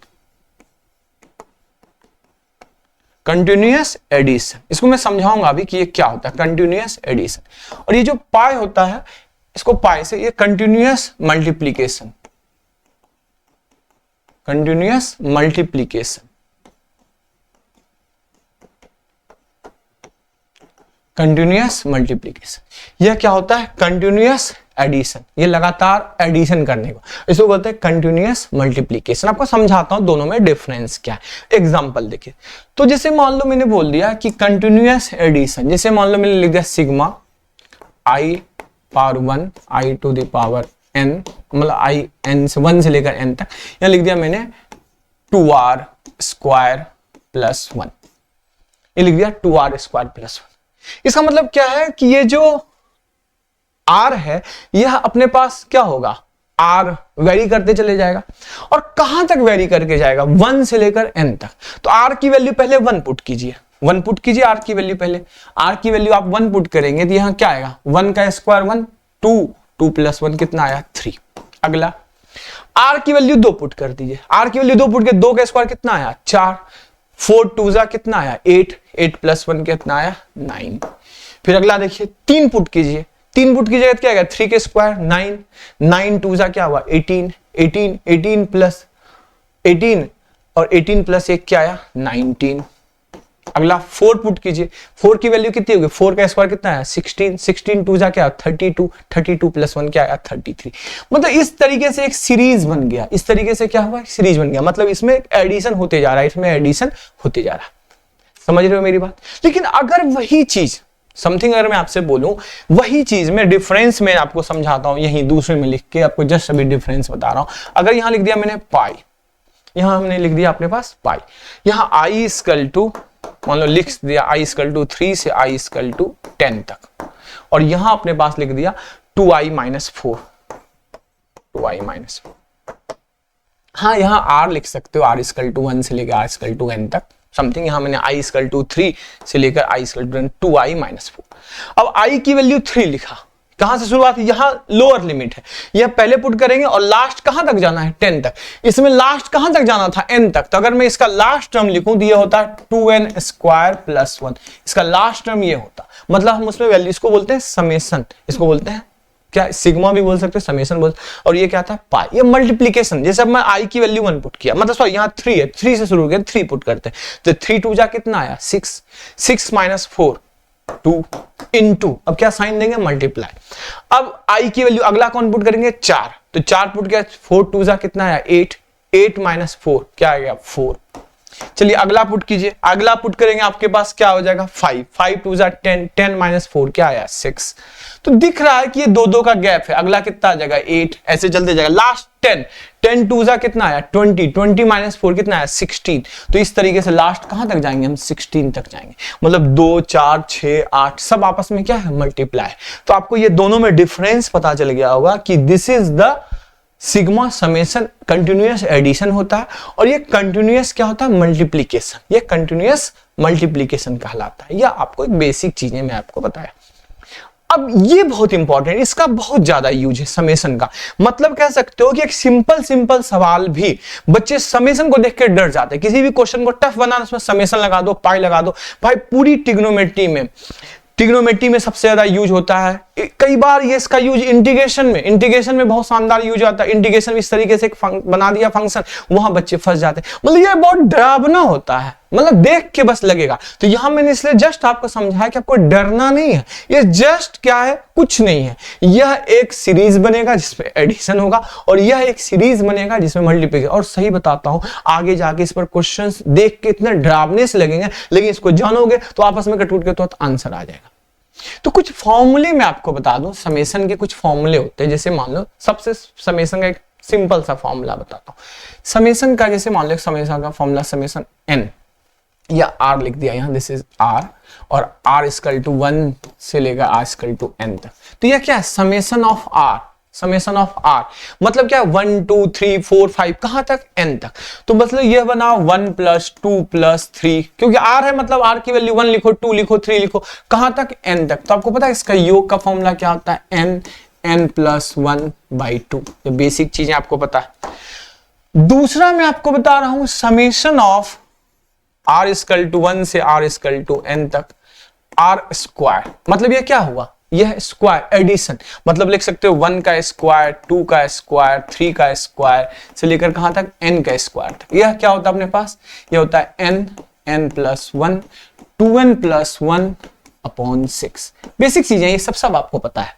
continuous addition. इसको मैं समझाऊंगा अभी कि ये क्या होता है कंटिन्यूअस एडिशन। और ये जो पाई होता है, इसको पाई से, ये continuous multiplication, continuous multiplication, continuous multiplication. यह क्या होता है कंटिन्यूअस एडिशन, ये लगातार एडिशन करने को, इसको बोलते हैं कंटिन्यूअस मल्टीप्लीकेशन। आपको समझाता हूं दोनों में डिफरेंस क्या है। एग्जांपल देखिए, तो जैसे मान लो मैंने बोल दिया कि कंटिन्यूअस एडिशन, जैसे मान लो मैंने लिख दिया sigma i power 1 i to the power n, मतलब i n से 1 से लेकर n तक, यहां लिख दिया मैंने 2r स्क्वायर प्लस 1, ये लिख दिया 2r स्क्वायर प्लस 1। इसका मतलब क्या है कि ये जो r है यह अपने पास क्या होगा आर वेरी करते चले जाएगा। और कहां तक वेरी करके जाएगा? 1 से लेकर n तक। तो आर की वैल्यू पहले 1 पुट कीजिए, 1 पुट कीजिए आर की वैल्यू पहले। आर की वैल्यू आप 1 पुट करेंगे तो यहां क्या आएगा? 1 का स्क्वायर 1, 2 प्लस 1 कितना आया? 3। अगला आर की वैल्यू 2 पुट कर दीजिए, आर की वैल्यू 2 पुट के 2 का स्क्वायर कितना आया? 4, 4 2 जा कितना आया? 8, 8 प्लस 1 कितना आया? 9। फिर अगला देखिए 3 पुट कीजिए, 3 पुट की जगह क्या आएगा? 3 के स्क्वायर 9, 9 2 जा क्या हुआ? 18, 18, 18 प्लस 18 और 18 प्लस 1 क्या आया? 19। अगला 4 पुट कीजिए, 4 की वैल्यू कितनी होगी? 4 का स्क्वायर कितना है? 16, 16 2 जा क्या? 32, 32 प्लस 1 क्या आया? 33। मतलब इस तरीके से एक सीरीज बन गया, इस तरीके से क्या हुआ? सीरीज बन गया। मतलब इसमें एडिशन होते जा रहा है, इसमें एडिशन होते जा रहा है। समझ रहे हो मेरी बात? लेकिन अगर वही चीज समथिंग अगर मैं आपसे बोलूं, वही चीज में डिफरेंस में आपको समझाता हूं, यही दूसरे में लिख के आपको जस्ट अभी डिफरेंस बता रहा हूं। अगर यहां लिख दिया मैंने पाई, यहां हमने लिख दिया अपने पास पाई, यहां आई इक्वल टू मान लो लिख दिया आई इक्वल टू 3 से आई इक्वल टू 10 तक, और यहां अपने पास लिख दिया 2i माइनस 4, 2i माइनस 4। हाँ यहां आर लिख सकते हो, आर इक्वल टू 1 से लेकर आर इक्वल टू n तक समथिंग। यहां मैंने i इक्वल टू 3 से लेकर i equal to 2i minus 4। अब i की वैल्यू 3 लिखा, कहां से शुरुआत? यहां लोअर लिमिट है, यह पहले पुट करेंगे और लास्ट कहां तक जाना है? 10 तक। इसमें लास्ट कहां तक जाना था? n तक। तो अगर मैं इसका लास्ट टर्म लिखूं तो ये होता है 2n स्क्वायर प्लस 1, इसका लास्ट टर्म ये होता। मतलब हम उसमें वैल्यू, इसको बोलते हैं समेशन, इसको बोलते हैं क्या? सिग्मा भी बोल सकते हैं, समेशन बोल। और ये क्या था? पाई। ये मल्टीप्लीकेशन। जैसे अब मैं i की वैल्यू 1 पुट किया, मतलब सॉरी यहां 3 है, 3 से शुरू किया, 3 पुट करते हैं तो 3 2 जा कितना आया? 6, 6 माइनस 4 2 इनटू, अब क्या साइन देंगे? मल्टीप्लाई। अब i की वैल्यू अगला कौन पुट करेंगे? 4, तो 4 पुट किया, 4 2 जा कितना आया? 8, 8 माइनस 4 क्या आ गया? 4। चलिए अगला पुट कीजिए, अगला पुट करेंगे आपके पास क्या हो जाएगा? 5, 5 2 जा 10, 10 माइनस 4 क्या आया? 6। तो दिख रहा है कि ये दो दो का गैप है। अगला कितना आ जाएगा? 8, ऐसे चलते जाएगा। लास्ट 10, 10 2 जा कितना आया? 20, 20 माइनस 4 कितना आया? 16। तो इस तरीके से लास्ट कहां तक जाएंगे हम? 16 तक जाएंगे। मतलब 2 4 6 8 सब आपस में क्या है? मल्टीप्लाई। तो आपको ये दोनों में डिफरेंस पता चल गया होगा कि this is the sigma summation, continuous addition होता है, और ये कंटिन्यूअस क्या होता है? मल्टीप्लीकेशन। ये कंटिन्यूअस मल्टीप्लीकेशन कहलाता है। यह आपको एक बेसिक चीजें मैं आपको बताया। अब ये बहुत इंपॉर्टेंट, इसका बहुत ज्यादा यूज है समेशन का। मतलब कह सकते हो कि एक सिंपल सिंपल सवाल भी बच्चे समेशन को देख के डर जाते हैं। किसी भी क्वेश्चन को टफ बनाना, उसमें समेशन लगा दो, पाई लगा दो। भाई पूरी ट्रिग्नोमेट्री में सबसे ज्यादा यूज होता है। कई बार ये इसका यूज इंटीग्रेशन में बहुत शानदार यूज आता है। इंटीग्रेशन इस तरीके से बना दिया फंक्शन, वहां बच्चे फंस जाते हैं। मतलब ये बहुत डरावना होता है, मतलब देख के बस लगेगा। तो यहां मैंने इसलिए जस्ट आपको समझाया कि आपको डरना नहीं है। ये जस्ट क्या है? कुछ नहीं है। यह एक सीरीज बनेगा जिसमें एडिशन होगा, और यह एक सीरीज बनेगा जिसमें मल्टीप्लिकेशन। और सही बताता हूं, आगे जाके इस पर क्वेश्चंस देख के इतने डरावने से लगेंगे, लेकिन इसको जानोगे तो आपस में कटूट के तुरंत आंसर आ जाएगा। तो कुछ फॉर्मूले मैं आपको बता दूं, समेशन के कुछ फॉर्मूले होते हैं। जैसे मान लो सबसे समेशन का एक सिंपल सा फॉर्मूला बताता हूं। समेशन का जैसे मान लो समेशन का फॉर्मूला समेशन n या r लिख दिया यहां, दिस इज r, और r इक्वल टू 1 से लेकर r इक्वल टू n तक। तो यह क्या है? Summation of r, summation of r मतलब क्या? 1 2 3 4 5 कहां तक? n तक। तो मतलब यह बना 1 प्लस 2 प्लस 3, क्योंकि r है मतलब r की वैल्यू 1 लिखो, 2 लिखो, 3 लिखो, कहां तक? n तक। तो आपको पता है इसका योग का फॉर्मूला क्या होता है? n plus 1/2। ये बेसिक चीजें आपको पता है। दूसरा मैं आपको बता रहा हूं summation of r equal to 1 से r इक्वल टू n तक r स्क्वायर। मतलब ये क्या हुआ? यह स्क्वायर एडिशन, मतलब लिख सकते हो 1 का स्क्वायर, 2 का स्क्वायर, 3 का स्क्वायर से लेकर कहां तक? n का स्क्वायर तक। यह क्या होता है अपने पास? यह होता है n plus 1, 2n plus 1 upon 6। Basic चीजें ये सब आपको पता है।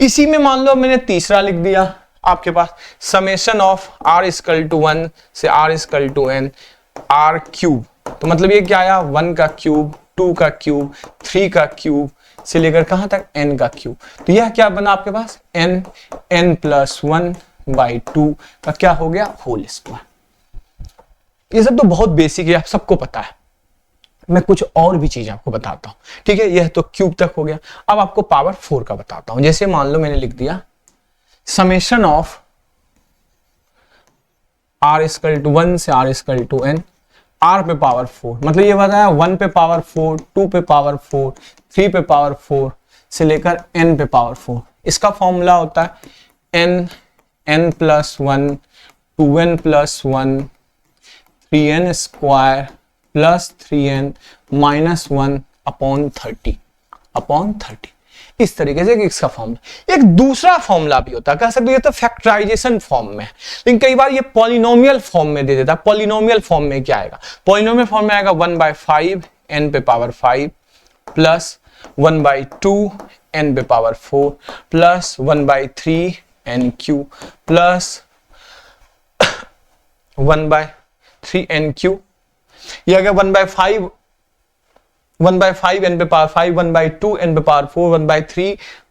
इसी में मान लो मैंने तीसरा लिख दिया आपके पास summation of r equal to 1 से r equal to n r cube. तो मतलब ये क्या आया? 1 का क्यूब, 2 का क्यूब, 3 का क्यूब से लेकर कहां तक? n का क्यूब। तो यह क्या बना आपके पास? n प्लस 1/2 का क्या हो गया? Whole square. ये सब तो बहुत बेसिक है, आप सबको पता है। मैं कुछ और भी चीज आपको बताता हूं, ठीक है? यह तो क्यूब तक हो गया। अब आपको पावर 4 का बताता हूं। जैसे मान लो मैंने लिख दिया summation of r equal to 1 से r equal to n, r पे पावर 4, मतलब ये बताया 1 पे पावर 4, 2 पे पावर 4, 3 पे पावर 4 से लेकर n पे पावर 4। इसका फॉर्मूला होता है n plus 1, 2n plus 1, 3n square plus 3n minus 1 upon 30। इस तरीके से इसका फॉर्मूला। एक दूसरा फॉर्मूला भी होता है, कह सकते हो ये तो फैक्टराइजेशन फॉर्म में है, लेकिन कई बार ये पॉलिनोमियल फॉर्म में दे देता है। पॉलिनोमियल फॉर्म में क्या आएगा? पॉलिनोमियल फॉर्म में आएगा 1/5 n पे पावर 5 प्लस 1/2 n पे power 4 plus 1/3 n Q plus 1/3 n Q. यह आ गया 1/5 n पे पावर 5, 1/2 n पे पावर 4,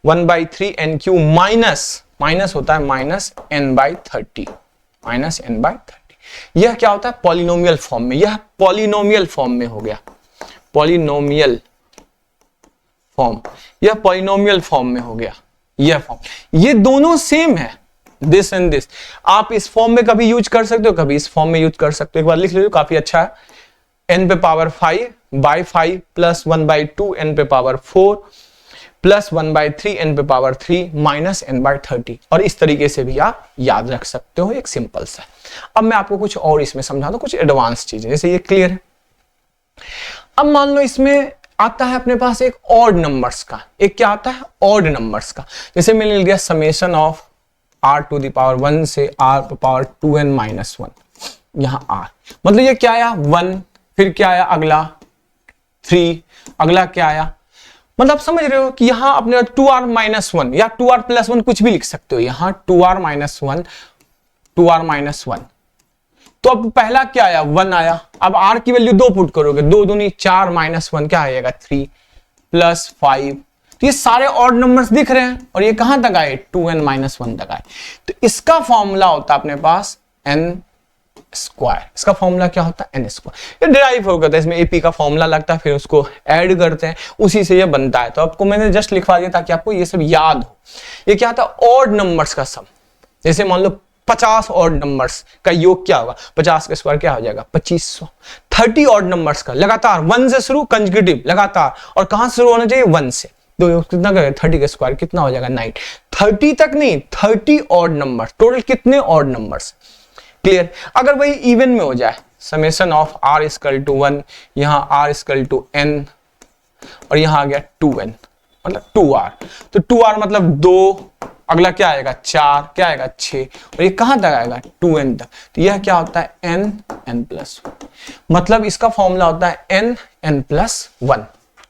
1/3 n क्यू माइनस होता है माइनस n/30, माइनस n/30। यह क्या होता है? पॉलिनोमियल फॉर्म में। यह पॉलिनोमियल फॉर्म में हो गया, पॉलिनोमियल फॉर्म। यह पॉलिनोमियल फॉर्म में हो गया। यह फॉर्म, ये दोनों सेम है, दिस एंड दिस। आप इस फॉर्म में कभी यूज कर सकते हो, कभी इस फॉर्म में यूज कर सकते हो। एक बार लिख लीजिए, काफी अच्छा है। n पे पावर 5/5 प्लस 1/2 n पे पावर 4 प्लस 1/3 n पे पावर 3 माइनस n/30। और इस तरीके से भी आप याद रख सकते हो, एक सिंपल सा। अब मैं आपको कुछ और इसमें समझा दूं, कुछ एडवांस चीजें, जैसे ये क्लियर है। अब मान लो इसमें आता है अपने पास एक ऑड नंबर्स का, एक क्या आता है? ऑड नंबर्स का। जैसे मैंने लिख दिया summation of r to the power 1 से r to power 2n minus 1। यहां r मतलब ये क्या आया? 1, फिर क्या आया अगला? 3, अगला क्या आया? मतलब समझ रहे हो कि यहां अपने 2r माइनस 1 या 2r प्लस 1 कुछ भी लिख सकते हो। यहां 2r माइनस 1, 2r माइनस 1। तो अब पहला क्या आया? 1 आया। अब r की वैल्यू 2 पुट करोगे, 2 दूनी 4 माइनस 1 क्या आएगा? 3 प्लस 5। तो ये सारे ऑड नंबर्स दिख रहे हैं, और ये कहां तक आए? 2n माइनस 1 तक आए। तो इसका फॉर्मूला होता है अपने पास n स्क्वायर। इसका फॉर्मूला क्या होता है? n square. ये डिराइव हो गया, इसमें एपी का फॉर्मूला लगता है, फिर उसको ऐड करते हैं, उसी से ये बनता है। तो आपको मैंने जस्ट लिखवा दिया ताकि आपको ये सब याद हो। ये क्या था? ऑड नंबर्स का सम। जैसे मान लो 50 ऑड नंबर्स का योग क्या होगा? 50 का स्क्वायर क्या हो जाएगा? 2500। 30 ऑड नंबर्स का लगातार 1 से शुरू, कंसेक्यूटिव लगातार, और कहां से शुरू होना चाहिए? 1 से। तो कितना करेगा? 30 का स्क्वायर कितना हो जाएगा? 9। 30 तक नहीं, 30 ऑड नंबर। टोटल कितने ऑड नंबर्स? क्लियर? अगर वही इवन में हो जाए, summation of r equal to 1, यहां r इक्वल टू n, और यहां आ गया 2n मतलब 2r। तो 2r मतलब 2, अगला क्या आएगा? 4, क्या आएगा? 6, और ये कहां तक आएगा? 2n तक। तो यह क्या होता है? n plus 1। मतलब इसका फॉर्मूला होता है n प्लस 1,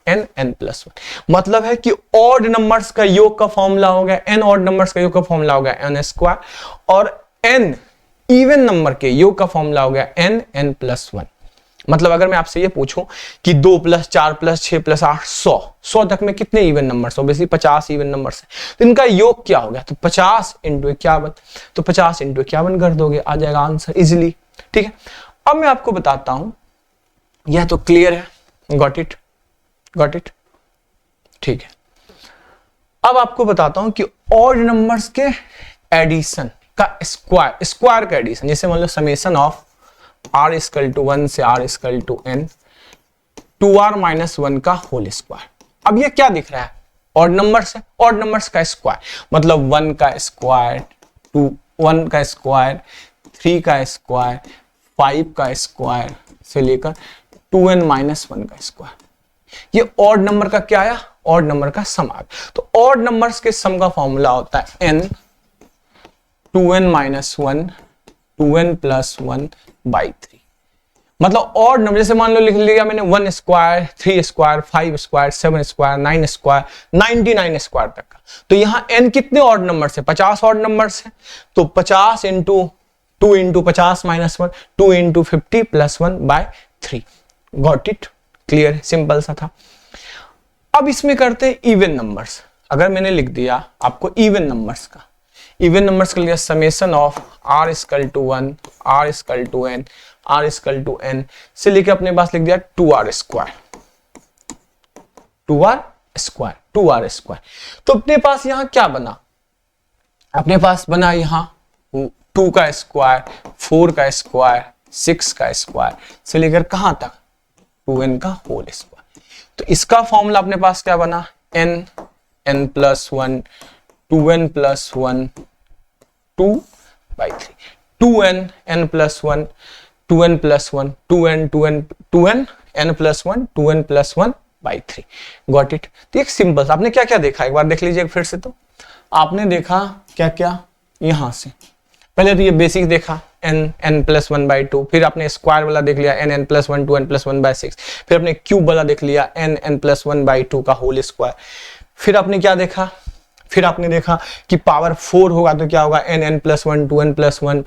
n प्लस 1। मतलब है कि ऑड नंबर्स का योग का फॉर्मूला हो गया n, ऑड नंबर्स का योग का फॉर्मूला हो गया n स्क्वायर, और n इवन नंबर के योग का फॉर्मूला हो गया n प्लस 1। मतलब अगर मैं आपसे ये पूछूं कि 2 प्लस 4 प्लस 6 प्लस 8 100 तक में कितने even numbers? Obviously 50 even numbers हैं, तो इनका योग क्या हो गया? तो 50 इंटू 51, तो 50 इंटू 51 कर दोगे, आ जाएगा आंसर इजिली। ठीक है, अब मैं आपको बताता हूं, यह तो क्लियर है, गॉट इट, गॉट इट, ठीक है। अब आपको बताता हूं कि ऑड नंबर्स के एडिशन का स्क्वायर, स्क्वायर का एडिशन, जैसे मान लो summation of r equal to 1 से r equal to n, 2r minus 1 का होल स्क्वायर। अब ये क्या दिख रहा है? ऑड नंबर्स है, ऑड नंबर्स का स्क्वायर, मतलब 1 का स्क्वायर, 1 का स्क्वायर, 3 का स्क्वायर, 5 का स्क्वायर से लेकर 2n माइनस 1 का स्क्वायर। ये ऑड नंबर का क्या आया? ऑड नंबर का सम आ गया। तो ऑड नंबर्स के सम का फॉर्मूला होता है n 2n minus 1 2n plus 1 by 3। मतलब ऑड नंबर, जैसे मान लो लिख लिया मैंने 1 square, 3 square, 5 square, 7 square, 9 square, 99 square तक का। तो यहां n कितने ऑड नंबर से? 50 ऑड नंबर से। तो 50 into 2 into 50 minus 1, 2 into 50 plus 1 by 3। Got it? Clear, simple सा था। अब इसमें करते हैं इवन नंबर्स। अगर मैंने लिख दिया आपको इवन नंबर्स का, इवन नंबर्स के लिए summation of r equal to 1, r equal to n, r equal to n से लेके अपने पास लिख दिया 2r square, 2r square, 2r square. तो अपने पास यहां क्या बना? अपने पास बना यहां 2 का स्क्वायर, 4 का स्क्वायर, 6 का स्क्वायर से लेकर कहां तक 2n का होल स्क्वायर। तो इसका फॉर्मूला अपने पास क्या बना, n n plus 1 2n plus 1 2/3 2n n plus 1 2n plus 1 2n 2n 2n n plus 1 2n plus 1/3। Got it. तो एक सिंपल, आपने क्या क्या देखा एक बार देख लीजिए फिर से। तो आपने देखा क्या क्या, यहां से पहले तो ये बेसिक देखा n n प्लस 1/2, फिर आपने स्क्वायर वाला देख लिया n n plus 1 2n plus 1/6, फिर आपने क्यूब वाला देख लिया n n प्लस 1/2 का होल स्क्वायर। फिर आपने क्या देखा, फिर आपने देखा कि पावर 4 होगा तो क्या होगा n n plus 1 2n plus 1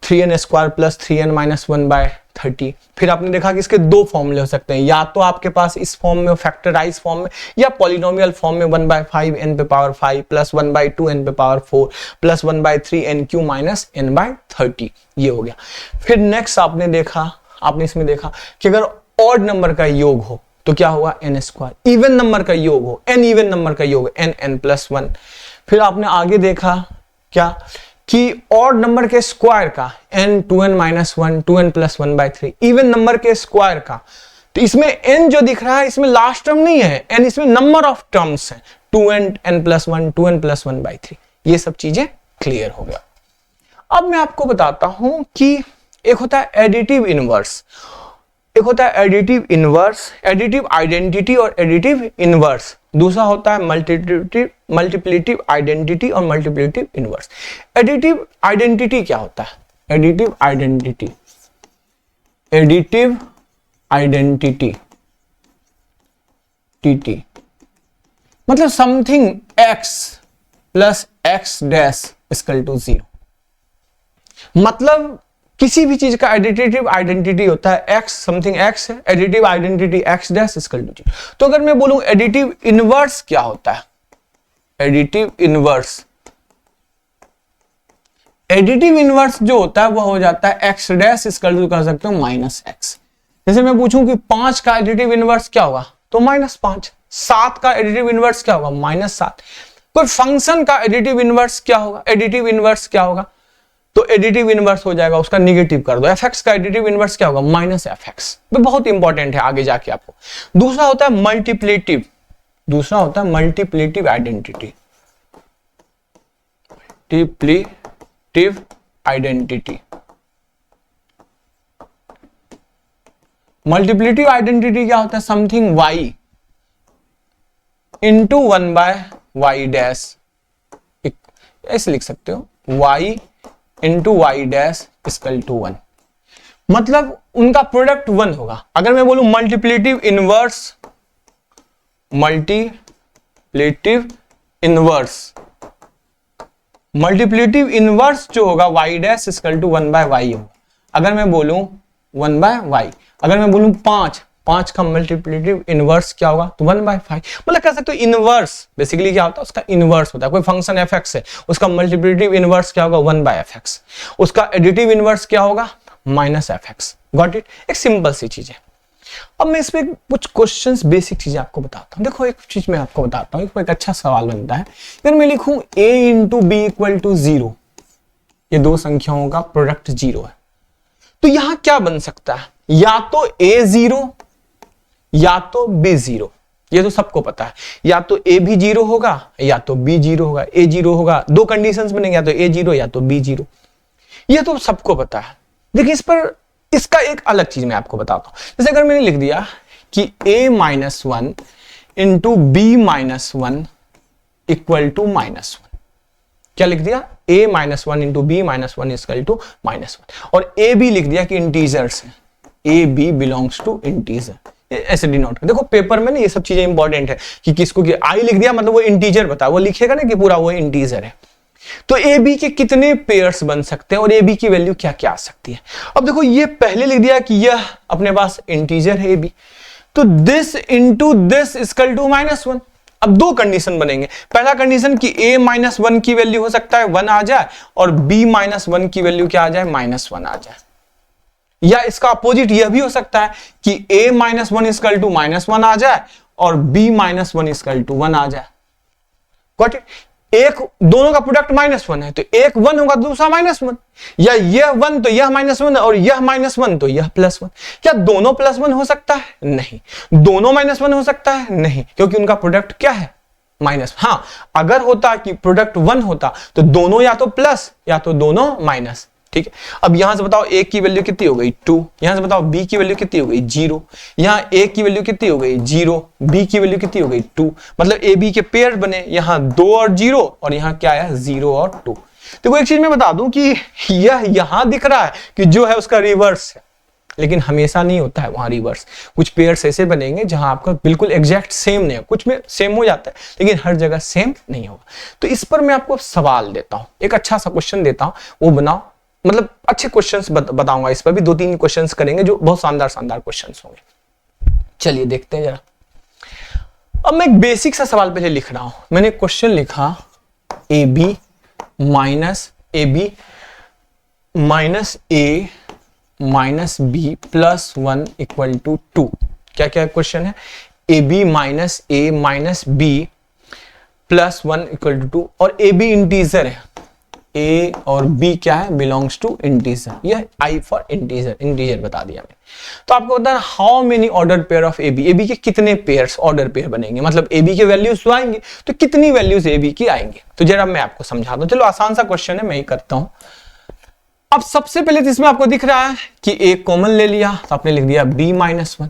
3n square plus 3n minus 1/30। फिर आपने देखा कि इसके दो फॉर्मूले हो सकते हैं, या तो आपके पास इस फॉर्म में फैक्टराइज फॉर्म में, या पॉलिनोमियल फॉर्म में 1/5 n पे पावर 5 प्लस 1/2 n पे power 4 plus 1/3 n Q minus n/30। ये हो गया। फिर नेक्स्ट आपने देखा, आपने इसमें देखा कि अगर ऑड नंबर का योग हो तो क्या होगा n स्क्वायर, इवन नंबर का योग हो n इवन नंबर का योग n n प्लस 1। फिर आपने आगे देखा क्या कि ऑड नंबर के स्क्वायर का n 2n minus 1 2n plus 1/3, even number के स्क्वायर का। तो इसमें n जो दिख रहा है इसमें लास्ट टर्म नहीं है, n इसमें नंबर ऑफ टर्म्स है, 2n n plus 1 2n plus 1/3। ये सब चीजें क्लियर हो गया। अब मैं आपको बताता हूं कि एक होता है एडिटिव इनवर्स, एक होता है एडिटिव इनवर्स, एडिटिव आइडेंटिटी और एडिटिव इनवर्स। दूसरा होता है मल्टीप्लिटिव आइडेंटिटी और मल्टीप्लिटिव इनवर्स। एडिटिव आइडेंटिटी क्या होता है, एडिटिव आइडेंटिटी, एडिटिव आइडेंटिटी टीटी मतलब something x plus x dash equal to 0। मतलब किसी भी चीज का एडिटिव आइडेंटिटी होता है x, समथिंग x है, additive identity x dash equal to 0। तो अगर मैं बोलूं एडिटिव इनवर्स क्या होता है, एडिटिव इनवर्स, एडिटिव इनवर्स जो होता है वो हो जाता है x डैश इक्वल टू कर सकते हो माइनस x। जैसे मैं पूछूं कि 5 का एडिटिव इनवर्स क्या होगा तो -5, 7 का एडिटिव इनवर्स क्या होगा -7। कोई फंक्शन का एडिटिव इनवर्स क्या होगा, एडिटिव इनवर्स क्या होगा तो एडिटिव इनवर्स हो जाएगा उसका निगेटिव कर दो। fx का एडिटिव इनवर्स क्या होगा -fx। तो बहुत इंपॉर्टेंट है आगे जाके आपको। दूसरा होता है मल्टीप्लिटिव, दूसरा होता है मल्टीप्लिटिव आइडेंटिटी, मल्टीप्लिटिव आइडेंटिटी। मल्टीप्लिटिव आइडेंटिटी क्या होता है, something y into 1/y dash, ऐसे लिख सकते हो y into y dash equal to 1। मतलब उनका प्रोडक्ट 1 होगा। अगर मैं बोलूं multiplicative inverse, multiplicative inverse, multiplicative inverse जो होगा y dash equal to 1/y होगा। अगर मैं बोलूं 1/y, अगर मैं बोलूं 5 का मल्टीप्लिटिव इनवर्स क्या होगा तो 1/5। मतलब कह सकते हो इनवर्स बेसिकली क्या होता है, उसका इनवर्स होता है। कोई फंक्शन fx है उसका मल्टीप्लिटिव इनवर्स क्या होगा 1/fx, उसका एडिटिव इनवर्स क्या होगा -fx। Got it. एक सिंपल सी चीज है। अब मैं इसमें कुछ क्वेश्चंस बेसिक चीजें आपको बताता हूं। देखो एक चीज मैं आपको बताता हूं, एक अच्छा सवाल बनता है। अगर मैं लिखूं a into b equal to 0, ये दो संख्याओं का प्रोडक्ट 0 है, तो यहां क्या बन सकता है, या तो a 0 या तो b 0। ये तो सबको पता है, या तो a भी 0 होगा या तो b 0 होगा। a 0 होगा, दो कंडीशंस बनेंगे, या तो a 0 या तो b 0। ये तो सबको पता है। देखिए इस पर इसका एक अलग चीज मैं आपको बताता हूं। जैसे अगर मैंने लिख दिया कि a-1 into b-1 equal to -1, क्या लिख दिया a-1 into b-1 equal to -1, और a b लिख दिया कि इंटीजर्स है, a b belongs to integer. ऐसे डिनोट देखो पेपर में ना ये सब चीजें इंपॉर्टेंट है कि किसको कि आई लिख दिया मतलब वो इंटीजर बता, वो लिखेगा ना कि पूरा वो इंटीजर है। तो ए बी के कितने पेयर्स बन सकते हैं और ए बी की वैल्यू क्या क्या आ सकती है। अब देखो ये पहले लिख दिया कि यह अपने पास इंटीजर है ए बी, तो this into this equal to -1। अब दो कंडीशन बनेंगे। पहला कंडीशन कि a-1 की वैल्यू हो सकता है 1 आ जाए और b-1 की वैल्यू क्या आ जाए -1 आ जाए, या इसका अपोजिट यह भी हो सकता है कि a-1 इक्वल टू -1 आ जाए और b-1 इक्वल टू 1 आ जाए। Got it. एक दोनों का प्रोडक्ट -1 है, तो एक 1 होगा, दूसरा -1, या यह 1 तो यह -1 और यह -1 तो यह +1। क्या दोनों +1 हो सकता है? नहीं। दोनों -1 हो सकता है? नहीं, क्योंकि उनका प्रोडक्ट क्या है? माइनस। हाँ, अगर होता कि प्रोडक्ट 1 होता तो दोनों या तो प्लस या तो दोनों माइनस। ठीक है, अब यहां से बताओ a की वैल्यू कितनी हो गई 2, यहां से बताओ b की वैल्यू कितनी हो गई 0, यहां a की वैल्यू कितनी हो गई 0, b की वैल्यू कितनी हो गई 2, मतलब a b के पेयर बने, यहां 2 और 0 और यहां क्या आया 0 और 2। देखो एक चीज मैं बता दूं कि यह यहां दिख रहा है कि जो है उसका रिवर्स है, लेकिन हमेशा नहीं होता है वहां रिवर्स। कुछ पेयर्स ऐसे बनेंगे जहां आपका बिल्कुल एग्जैक्ट सेम नहीं है, कुछ में सेम हो जाता है लेकिन हर जगह सेम नहीं होगा। तो इस पर मैं आपको सवाल देता हूं, एक अच्छा सा क्वेश्चन देता हूं, वो बनाओ, मतलब अच्छे क्वेश्चंस बताऊंगा। इस पर भी 2-3 क्वेश्चंस करेंगे जो बहुत शानदार क्वेश्चंस होंगे। चलिए देखते हैं जरा। अब मैं एक बेसिक सा सवाल पहले लिख रहा हूं। मैंने क्वेश्चन लिखा ab minus ab minus a minus b plus 1 equal to 2। क्या क्या क्वेश्चन है? ab minus a minus b plus 1 equal to 2 और ab इंटीजर है, a और b क्या है? Belongs to integer. यह i फॉर इंटीजर, इंटीजर बता दिया मैंने। तो आपको बताना how many order pair of ab के कितने पेयर्स ऑर्डर पेयर बनेंगे, मतलब ab के वैल्यूज तो आएंगे, तो कितनी वैल्यूज ab की आएंगे। तो जरा मैं आपको समझा दूं। चलो आसान सा क्वेश्चन है, मैं ही करता हूं। अब सबसे पहले तो इसमें आपको दिख रहा है कि a कॉमन ले लिया तो आपने लिख दिया b माइनस 1।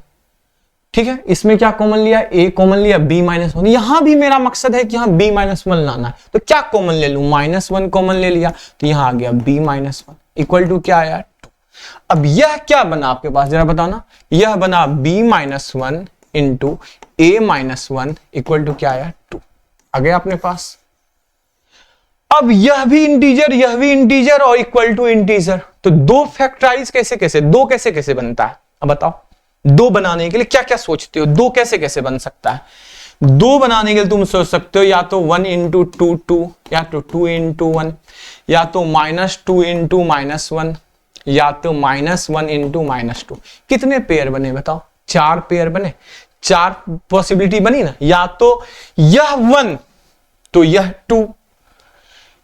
ठीक है, इसमें क्या कॉमन लिया? a कॉमन लिया, b माइनस 1। यहां भी मेरा मकसद है कि यहां b माइनस 1 लाना है, तो क्या कॉमन ले लूं? -1 कॉमन ले लिया तो यहां आ गया b माइनस 1 इक्वल टू क्या आया 2। अब यह क्या बना आपके पास, जरा बताना। यह बना b minus 1 into a minus 1 equal to क्या आया 2। आ गया अपने पास। अब यह भी इंटीजर, यह भी इंटीजर और इक्वल टू इंटीजर, तो दो फैक्टराइज कैसे कैसे, दो कैसे कैसे बनता है? अब बताओ, दो बनाने के लिए क्या क्या सोचते हो? दो कैसे कैसे बन सकता है? दो बनाने के लिए तुम सोच सकते हो या तो 1 इंटू 2 2, या तो 2 इंटू 1, या तो -2 इंटू -1, या तो -1 इंटू -2। कितने पेयर बने बताओ? 4 पेयर बने, 4 पॉसिबिलिटी बनी ना। या तो यह 1 तो यह 2,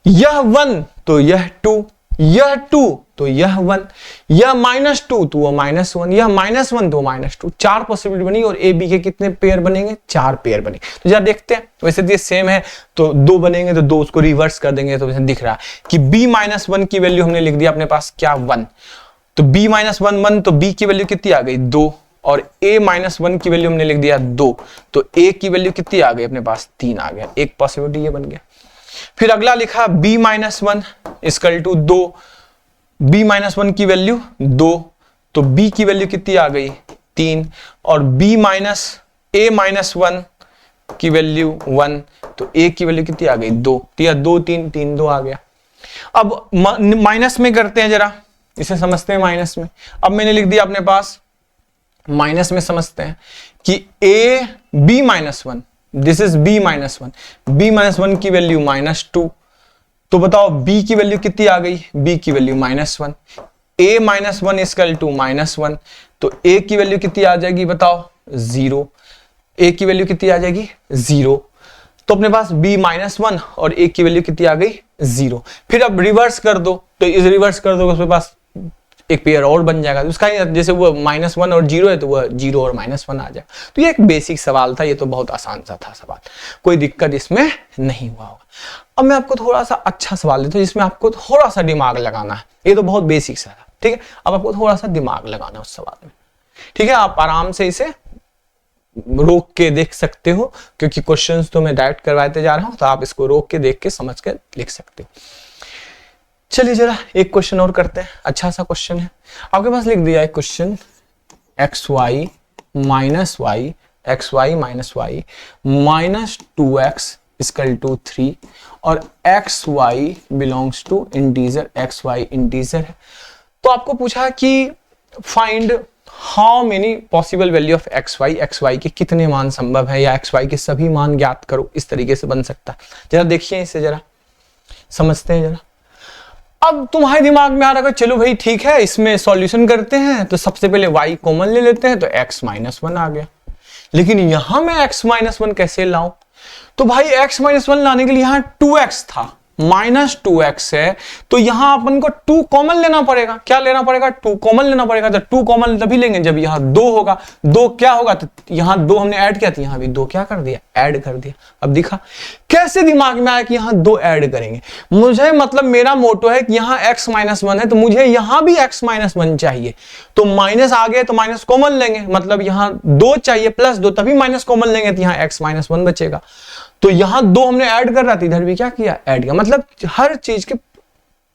यह 1 तो यह 2, यह 2 तो यह 1, यह -2 तो वह -1, यह -1 तो -2। 4 पॉसिबिलिटी बनी और ए बी के कितने पेयर बनेंगे? 4 पेयर बनेंगे। तो जरा देखते हैं। वैसे ये सेम है तो 2 बनेंगे तो 2 उसको रिवर्स कर देंगे, तो दिख रहा है कि b -1 की वैल्यू हमने लिख दिया अपने पास क्या 1, तो b -1 1, तो b की वैल्यू कितनी आ गई 2, और a -1 की वैल्यू हमने लिख दिया 2, तो a की वैल्यू कितनी आ गई अपने पास 3 आ गया। एक पॉसिबिलिटी ये बन गया। फिर अगला लिखा b -1 इक्वल टू 2, b -1 की वैल्यू 2, तो b की वैल्यू कितनी आ गई 3, और a -1 की वैल्यू 1, तो a की वैल्यू कितनी आ गई 2, तो यह 2 3 3 2 आ गया। अब माइनस में करते हैं, जरा इसे समझते हैं माइनस में। अब मैंने लिख दिया अपने पास माइनस में, समझते हैं कि b -1, this is b -1, b -1 की वैल्यू -2, तो बताओ b की वैल्यू कितनी आ गई? b की वैल्यू -1, a -1 इक्वल टू -1, तो a की वैल्यू कितनी आ जाएगी बताओ 0, a की वैल्यू कितनी आ जाएगी 0, तो अपने पास b -1 और a की वैल्यू कितनी आ गई 0। फिर अब रिवर्स कर दो, तो इस रिवर्स कर दो उसके पास एक पेयर और बन जाएगा, उसका जैसे वो -1 और 0 है तो वह 0 और -1 आ जाएगा। तो ये एक बेसिक सवाल था, ये तो बहुत आसान सा था सवाल, कोई दिक्कत इसमें नहीं हुआ होगा। अब मैं आपको थोड़ा सा अच्छा सवाल देता हूँ जिसमें आपको थोड़ा सा दिमाग लगाना है। ये तो बहुत बेसिक सा था, ठीक है। अब आपको थोड़ा सा दिमाग लगाना है उस सवाल में, ठीक है। आप आराम से इसे रोक के देख सकते हो, क्योंकि क्वेश्चंस तो मैं डायरेक्ट करवाते जा रहा हूं, तो आप इसको रोक के देख के समझ के लिख सकते हो। चलिए जरा एक क्वेश्चन और करते हैं, अच्छा सा क्वेश्चन है। आपके पास लिख दिया है question xy minus y xy minus y minus 2x equal to 3 और xy belongs to integer, xy integer है। तो आपको पूछा कि find how many possible value of xy के कितने मान संभव है, या xy के सभी मान ज्ञात करो, इस तरीके से बन सकता है। जरा देखिए इसे, जरा समझते हैं जरा। अब तुम्हारे दिमाग में आ रहा है चलो भाई ठीक है इसमें सॉल्यूशन करते हैं, तो सबसे पहले y कॉमन ले लेते हैं, तो x -1 आ गया। लेकिन यहां मैं x -1 कैसे लाऊं? तो भाई x माइनस 1 लाने के लिए यहां 2x था, माइनस 2x है, तो यहां अपन को 2 कॉमन लेना पड़ेगा। क्या लेना पड़ेगा? 2 कॉमन लेना पड़ेगा। तो 2 कॉमन तभी लेंगे जब यहां 2 होगा। 2 क्या होगा? तो यहां 2 हमने ऐड किया, तो यहां भी 2 क्या कर दिया? ऐड कर दिया। अब दिखा कैसे दिमाग में आया कि यहां 2 ऐड करेंगे। मुझे मतलब मेरा मोटो है कि यहां x माइनस 1 है, तो मुझे यहां भी x माइनस 1 चाहिए। तो माइनस आ गए तो माइनस कॉमन लेंगे, मतलब यहां 2 चाहिए प्लस 2, तभी माइनस कॉमन लेंगे, तो यहां x माइनस 1 बचेगा। तो यहां 2 हमने ऐड कर रहा था, इधर भी क्या किया? ऐड किया। मतलब हर चीज के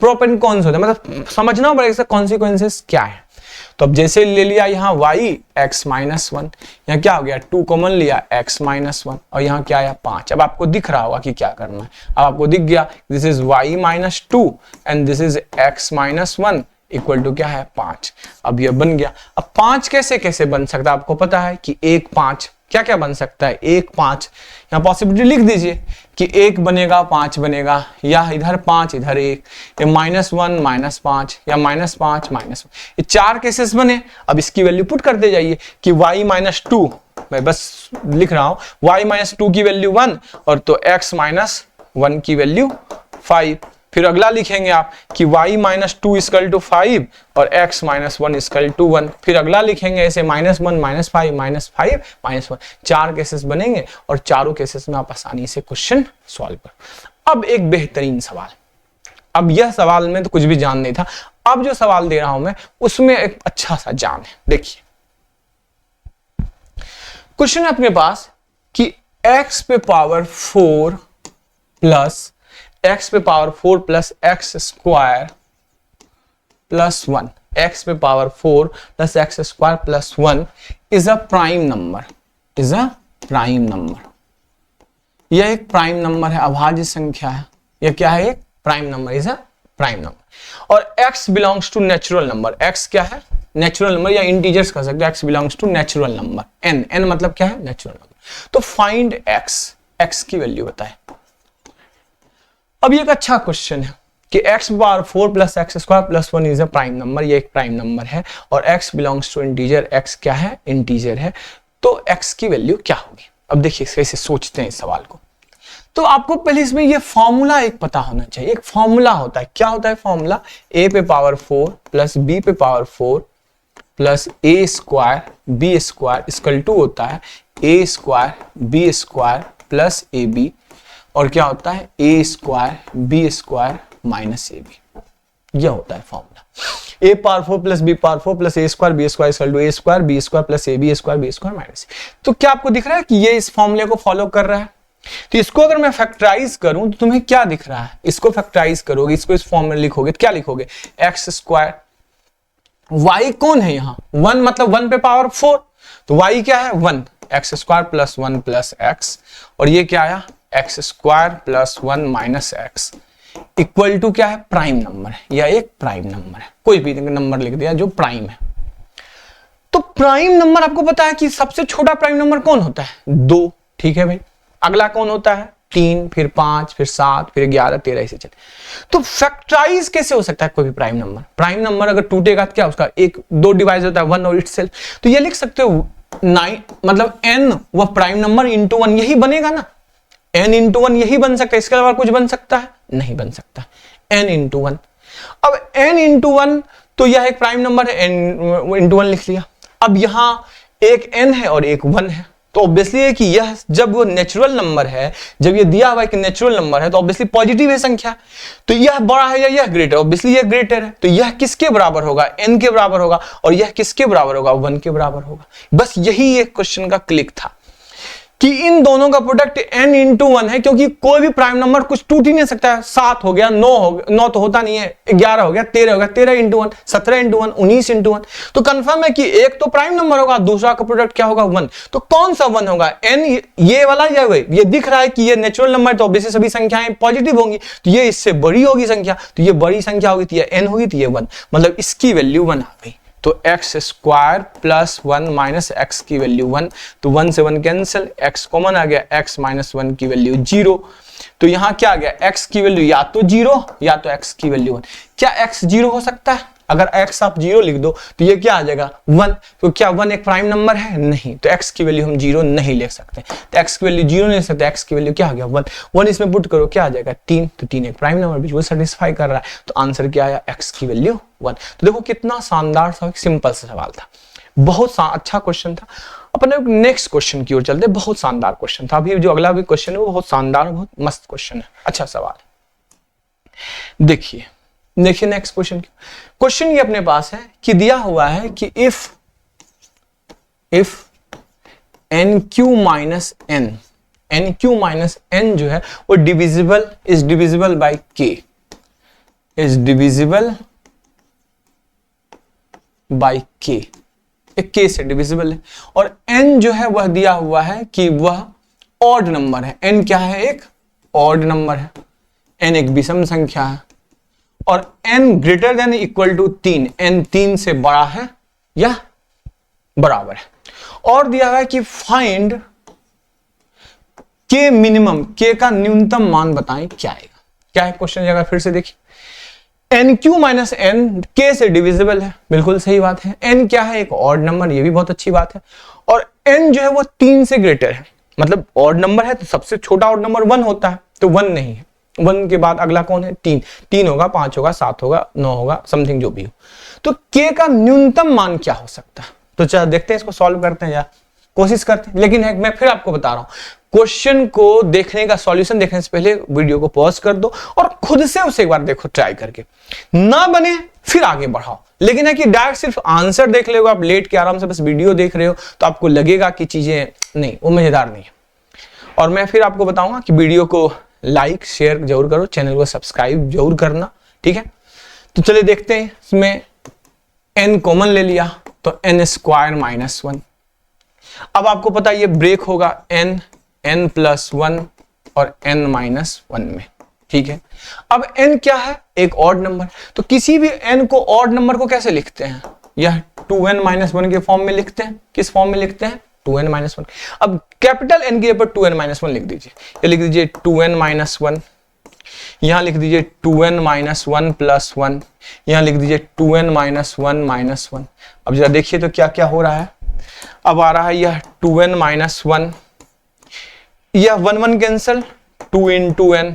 प्रोप एंड कॉन्स होते हैं, मतलब समझना पड़ेगा इसका कॉन्सिक्वेंसेस क्या है। तो अब जैसे ले लिया यहां y x माइनस 1, यहां क्या हो गया? 2 कॉमन लिया x माइनस 1, और यहां क्या आया? 5। अब आपको दिख रहा होगा कि क्या करना है। अब आपको दिख गया this is y minus 2 and this is x minus 1 equal to क्या है? 5। अब ये बन गया। अब 5 कैसे कैसे बन सकता है? आपको पता है कि 1 5 क्या क्या बन सकता है? 1 5, यहां पॉसिबिलिटी लिख दीजिए कि 1 बनेगा 5 बनेगा, या इधर 5 इधर 1, या -1 -5 या -5 -1, ये 4 केसेस बने। अब इसकी वैल्यू पुट करते जाइए कि y माइनस 2, मैं बस लिख रहा हूं y माइनस 2 की वैल्यू 1, और तो x माइनस 1 की वैल्यू 5। फिर अगला लिखेंगे आप कि y माइनस 2 इक्वल टू 5 और x माइनस 1 इक्वल टू 1। फिर अगला लिखेंगे ऐसे -1 -5 -5 -1। 4 केसेस बनेंगे और चारों केसेस में आप आसानी से क्वेश्चन सॉल्व कर। अब एक बेहतरीन सवाल, अब यह सवाल में तो कुछ भी जान नहीं था, अब जो सवाल दे रहा हूं मैं उसमें एक अच्छा सा जान है। देखिए क्वेश्चन है अपने पास कि x पे पावर 4 प्लस x पे power 4 plus x square plus 1, x पे power 4 plus x square plus 1 is a prime number, is a prime number. यह एक प्राइम नंबर है, अभाज्य संख्या है। यह क्या है? एक prime number, is a prime number. और x belongs to natural number. x क्या है? नेचुरल नंबर, या इंटीजर्स कह सकते हैं। x belongs to natural number, n मतलब क्या है? Natural number. तो फाइंड x की वैल्यू बताए। अब ये एक अच्छा क्वेश्चन है कि x power 4 plus x square plus 1 is a prime number. ये एक प्राइम नंबर है और x belongs to integer. x क्या है? इंटीजर है। तो x की वैल्यू क्या होगी? अब देखिए कैसे सोचते हैं इस सवाल को। तो आपको पहले इसमें ये फॉर्मूला एक पता होना चाहिए। एक फॉर्मूला होता है, क्या होता है फॉर्मूला? a पे पावर 4 प्लस b पे power 4 plus a square b square equal to होता है a square b square plus ab, और क्या होता है? a square b square minus ab। यह होता है formula. a power 4 plus b power 4 plus a square b square equal to a square b square plus ab square b square minus. तो क्या आपको दिख रहा है कि ये इस फॉर्मूले को फॉलो कर रहा है? तो इसको अगर मैं फैक्टराइज करूं तो तुम्हें क्या दिख रहा है? इसको फैक्टराइज करोगे, इसको इस फॉर्म में लिखोगे तो क्या लिखोगे? एक्स स्क्वायर, y कौन है यहाँ? 1, मतलब 1 पे पावर 4, तो y क्या है? 1, x square plus 1 plus x, और ये क्या आया? X square plus 1 minus x equal to क्या है? प्राइम नंबर है, या एक प्राइम नंबर है। कोई भी नंबर लिख दिया जो प्राइम है। तो प्राइम नंबर आपको पता है कि सबसे छोटा प्राइम नंबर कौन होता है? 2, ठीक है भाई। अगला कौन होता है? 3, फिर 5, फिर 7, फिर 11, 13 ऐसे चले। तो फैक्टराइज कैसे हो सकता है कोई भी प्राइम नंबर? प्राइम नंबर अगर टूटेगा तो क्या उसका 1 2 डिवाइड होता है 1 और इटसेल्फ। तो ये लिख सकते हो 9, मतलब n वह प्राइम नंबर इंटू 1 यही बनेगा ना। n इंटू 1 यही बन सकता है, इसके अलावा कुछ बन सकता है? नहीं बन सकता। n इंटू 1, अब n इंटू 1 तो यह एक प्राइम नंबर है, n इंटू 1 लिख लिया। अब यहां एक n है और एक 1 है, तो ऑब्वियसली है कि यह जब वो नेचुरल नंबर है, जब ये दिया हुआ है कि नेचुरल नंबर है, तो ऑब्वियसली पॉजिटिव है संख्या। तो यह बड़ा है या यह ग्रेटर? ऑब्वियसली यह ग्रेटर है। तो यह किसके बराबर होगा? n के बराबर होगा, और यह किसके बराबर होगा? 1 के बराबर होगा। बस यही एक क्वेश्चन का क्लिक था कि इन दोनों का प्रोडक्ट n इंटू 1 है, क्योंकि कोई भी प्राइम नंबर कुछ टूट ही नहीं सकता है। 7 हो गया, 9 हो गया, 9 तो होता नहीं है, 11 हो गया, 13 हो गया, 13 इंटू 1, 17 इंटू 1, 19 इंटू 1। तो कंफर्म है कि एक तो प्राइम नंबर होगा, दूसरा का प्रोडक्ट क्या होगा? 1। तो कौन सा 1 होगा? n, ये वाला या ये दिख रहा है कि ये नेचुरल नंबर है, तो ऑब्वियसली सभी संख्याएं पॉजिटिव होंगी, तो ये इससे बड़ी होगी संख्या, तो ये बड़ी संख्या होगी, तो ये n होगी, तो ये 1, मतलब इसकी वैल्यू 1 आ गई। तो x square plus 1 minus x की वैल्यू 1, तो 1 से 1 कैंसिल, x कॉमन आ गया, x माइनस 1 की वैल्यू 0। तो यहां क्या आ गया? x की वैल्यू या तो 0 या तो x की वैल्यू 1। क्या x 0 हो सकता है? अगर x आप 0 लिख दो तो ये क्या आ जाएगा 1। तो क्या 1 एक प्राइम नंबर है? नहीं, तो x की वैल्यू हम 0 नहीं ले सकते। तो x की वैल्यू 0 नहीं ले सकते, x की वैल्यू क्या आ गया 1। 1 इसमें पुट करो, क्या आ जाएगा 3। तो 3 एक प्राइम नंबर बिल्कुल सेटिस्फाई कर रहा है। तो आंसर क्या आया? x की वैल्यू 1। तो देखो कितना शानदार सा सिंपल सा सवाल था, बहुत अच्छा क्वेश्चन था। अपन नेक्स्ट क्वेश्चन की ओर चलते हैं। बहुत शानदार क्वेश्चन था। अभी जो अगला भी क्वेश्चन है वो बहुत शानदार, बहुत मस्त क्वेश्चन है, अच्छा सवाल है। देखिए नेक्स्ट क्वेश्चन ये अपने पास है कि दिया हुआ है कि इफ nq माइनस n जो है वो is divisible by k, is divisible by k, एक k से डिविजिबल है। और n जो है वह दिया हुआ है कि वह ऑड नंबर है। n क्या है? एक ऑड नंबर है। n एक विषम संख्या है और n greater than equal to 3, n 3 से बड़ा है या बराबर है। और दिया हुआ है कि फाइंड k मिनिमम, k का न्यूनतम मान बताएं क्या आएगा। क्या है क्वेश्चन? जगह फिर से देखिए, nq माइनस n k से डिविजिबल है, बिल्कुल सही बात है। n क्या है? एक ऑड नंबर, ये भी बहुत अच्छी बात है। और n जो है वो 3 से ग्रेटर है, मतलब ऑड नंबर है तो सबसे छोटा ऑड नंबर 1 होता है, तो 1 नहीं है। 1 के बाद अगला कौन है? 3 होगा, 5 होगा, 7 होगा, 9 होगा, समथिंग जो भी हो। तो k का न्यूनतम मान क्या हो सकता है? तो चलो देखते हैं, इसको सॉल्व करते हैं या कोशिश करते हैं। लेकिन मैं फिर आपको बता रहा हूं, क्वेश्चन को देखने का सॉल्यूशन देखने से पहले वीडियो को पॉज कर दो और खुद से उसे एक बार देखो ट्राई करके, ना बने फिर आगे बढ़ाओ। लेकिन है कि डायरेक्ट सिर्फ आंसर देख ले आप लेट के आराम से बस वीडियो देख रहे हो तो आपको लगेगा कि चीजें नहीं, वो मजेदार नहीं है। और मैं फिर आपको बताऊंगा कि वीडियो को लाइक शेयर जरूर करो, चैनल को सब्सक्राइब जरूर करना, ठीक है। तो चलिए देखते हैं, इसमें n कॉमन ले लिया तो n स्क्वायर माइनस 1। अब आपको पता है ये ब्रेक होगा n प्लस 1 और n माइनस 1 में, ठीक है। अब n क्या है? एक ऑड नंबर। तो किसी भी n को ऑड नंबर को कैसे लिखते हैं? यह 2n माइनस 1 के फॉर्म में लिखते हैं। किस फॉर्म में लिखते हैं? 2n minus 1। अब कैपिटल n के ऊपर 2n माइनस 1 लिख दीजिए। ये लिख दीजिए 2n माइनस 1, यहां लिख दीजिए 2n माइनस 1 प्लस 1, यहां लिख दीजिए 2n माइनस 1 माइनस 1। अब जरा देखिए तो क्या क्या हो रहा है। अब आ रहा है यह 2n माइनस 1, यह 1 1 कैंसल, 2 इंटू n,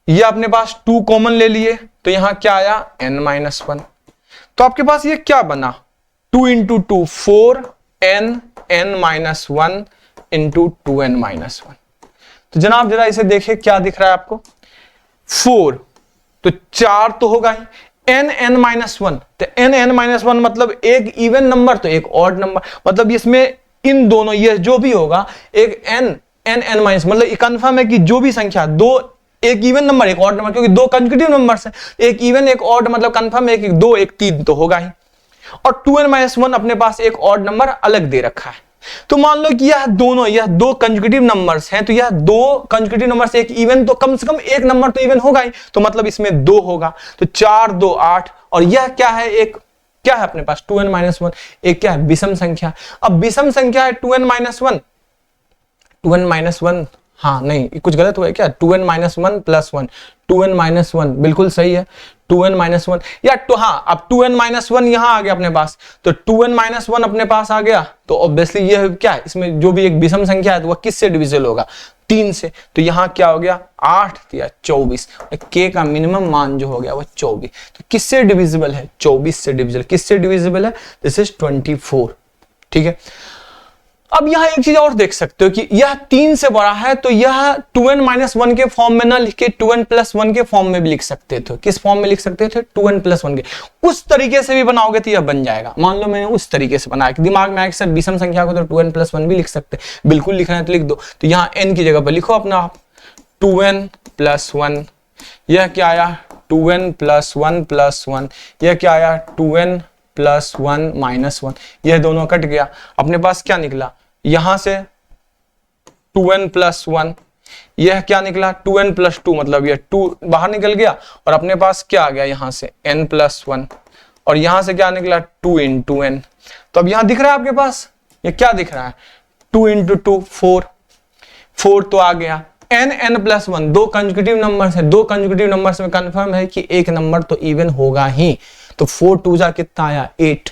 यह अपने पास 2 कॉमन ले लिए तो यहां क्या आया? n minus 1। तो आपके पास ये क्या बना? 2 into 2 4 n minus 1 into 2n minus 1। तो जनाब जरा इसे देखिए, क्या दिख रहा है आपको? 4 तो 4 तो होगा ही, n माइनस 1 तो n माइनस 1 मतलब एक इवन नंबर तो एक ऑड नंबर, मतलब इसमें इन दोनों ये जो भी होगा एक n माइनस, मतलब कंफर्म है कि जो भी संख्या दो, एक इवन नंबर एक ऑड नंबर, क्योंकि दो कंसेक्यूटिव नंबर्स हैं, एक इवन एक ऑड, मतलब कंफर्म है कि 2 1 3 तो होगा ही। और 2n माइनस 1 अपने पास एक ऑड नंबर अलग दे रखा है। तो मान लो कि यह दो कंसेक्यूटिव नंबर्स हैं, तो यह 2 कंसेक्यूटिव नंबर से एक इवन, तो कम से कम एक नंबर तो इवन होगा ही, तो मतलब इसमें 2 होगा। तो 4 2 8, और यह क्या है? एक क्या है अपने पास? 2n माइनस 1, एक क्या है? विषम संख्या। अब विषम संख्या है 2n माइनस 1, 2n माइनस 1, हाँ नहीं कुछ गलत हुआ है क्या? 2n minus 1 plus 1, 2n minus 1 बिल्कुल सही है, 2n माइनस 1 या तो हाँ, अब 2n माइनस 1 यहां आ गया अपने पास, तो 2n माइनस 1 अपने पास आ गया, तो ऑब्वियसली ये क्या है? इसमें जो भी एक विषम संख्या है तो वह किससे डिविजिबल होगा? 3 से। तो यहां क्या हो गया? 8 या 24, k का मिनिमम मान जो हो गया वो 24। तो किससे डिविजिबल है? 24 से डिविजिबल। किससे डिविजिबल है? दिस इज 24, ठीक है। अब यहां एक चीज और देख सकते हो कि यह 3 से बड़ा है, तो यह 2n माइनस 1 के फॉर्म में ना लिख के 2n प्लस 1 के फॉर्म में भी लिख सकते थे। किस फॉर्म में लिख सकते थे? 2n प्लस 1 के। उस तरीके से भी बनाओगे तो यह बन जाएगा। मान लो मैंने उस तरीके से बनाया कि दिमाग में आए सर विषम संख्या को तो 2n प्लस 1 भी लिख सकते, बिल्कुल लिखना है तो लिख दो। तो यहाँ n की जगह पर लिखो अपना आप 2n प्लस 1, यह क्या आया? 2n प्लस 1 प्लस 1, यह क्या आया? 2n प्लस 1 माइनस 1, यह दोनों कट गया, अपने पास क्या निकला? यहां से 2n प्लस 1, यह क्या निकला? 2n प्लस 2, मतलब यह 2 बाहर निकल गया और अपने पास क्या आ गया? यहां से n प्लस 1, और यहां से क्या निकला? 2 इंटू n। तो अब यहां दिख रहा है आपके पास, ये क्या दिख रहा है? 2 इंटू 2 4 तो आ गया। n प्लस 1 दो कंसेक्यूटिव नंबर है, दो कंसेक्यूटिव नंबर्स में कंफर्म है कि एक नंबर तो इवन होगा ही, तो 4 2 जा कितना आया 8।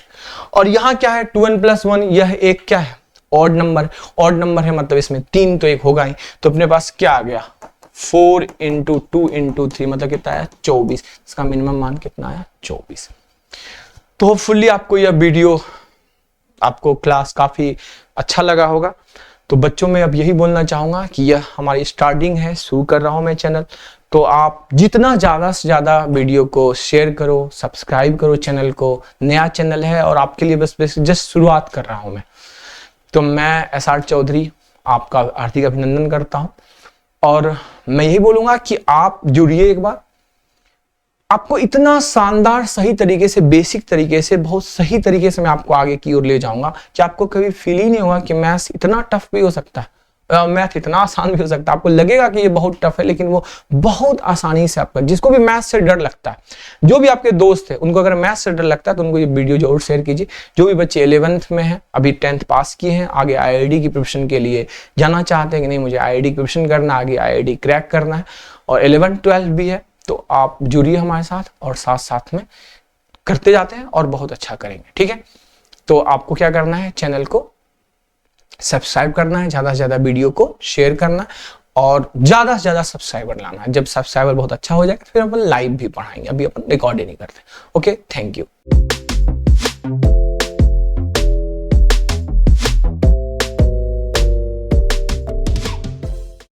और यहाँ क्या है 2n + 1, यह एक क्या है ऑड नंबर, ऑड नंबर है मतलब इसमें 3 तो एक होगा ही, तो अपने पास क्या आ गया 4 × 2 × 3 मतलब कितना आया 24। इसका मिनिमम मान कितना आया 24। तो होपफुली आपको यह वीडियो, आपको क्लास काफी अच्छा लगा होगा। तो बच्चों में अब यही बोलना चाहूंगा कि यह हमारी स्टार्टिंग है, शुरू कर रहा हूं मैं चैनल, तो आप जितना ज़्यादा से ज़्यादा वीडियो को शेयर करो, सब्सक्राइब करो चैनल को। नया चैनल है और आपके लिए बस जस्ट शुरुआत कर रहा हूं मैं। तो मैं SR चौधरी आपका हार्दिक अभिनंदन करता हूं और मैं यही बोलूंगा कि आप जुड़िए एक बार। आपको इतना शानदार सही तरीके से, बेसिक तरीके से, बहुत सही तरीके से मैं आपको आगे की ओर ले जाऊंगा कि आपको कभी फील ही नहीं होगा कि मैथ्स इतना टफ भी हो सकता है, मैथ इतना आसान भी हो सकता है। आपको लगेगा कि ये बहुत टफ है, लेकिन वो बहुत आसानी से आपका, जिसको भी मैथ से डर लगता है, जो भी आपके दोस्त है उनको अगर मैथ से डर लगता है तो उनको ये वीडियो जरूर शेयर कीजिए। जो भी बच्चे 11th में हैं, अभी 10th पास किए हैं, आगे IIT की प्रिपरेशन के लिए जाना चाहते हैं कि नहीं मुझे IIT की प्रिपरेशन करना, आगे IIT क्रैक करना है, और 11th 12th भी है, तो आप जुड़िए हमारे साथ और साथ साथ में करते जाते हैं और बहुत अच्छा करेंगे। ठीक है, तो आपको क्या करना है, चैनल को सब्सक्राइब करना है, ज्यादा से ज्यादा वीडियो को शेयर करना है और ज्यादा से ज्यादा सब्सक्राइबर लाना है। जब सब्सक्राइबर बहुत अच्छा हो जाएगा फिर अपन लाइव भी पढ़ाएंगे, अभी अपन रिकॉर्ड ही नहीं करते। Okay, thank you.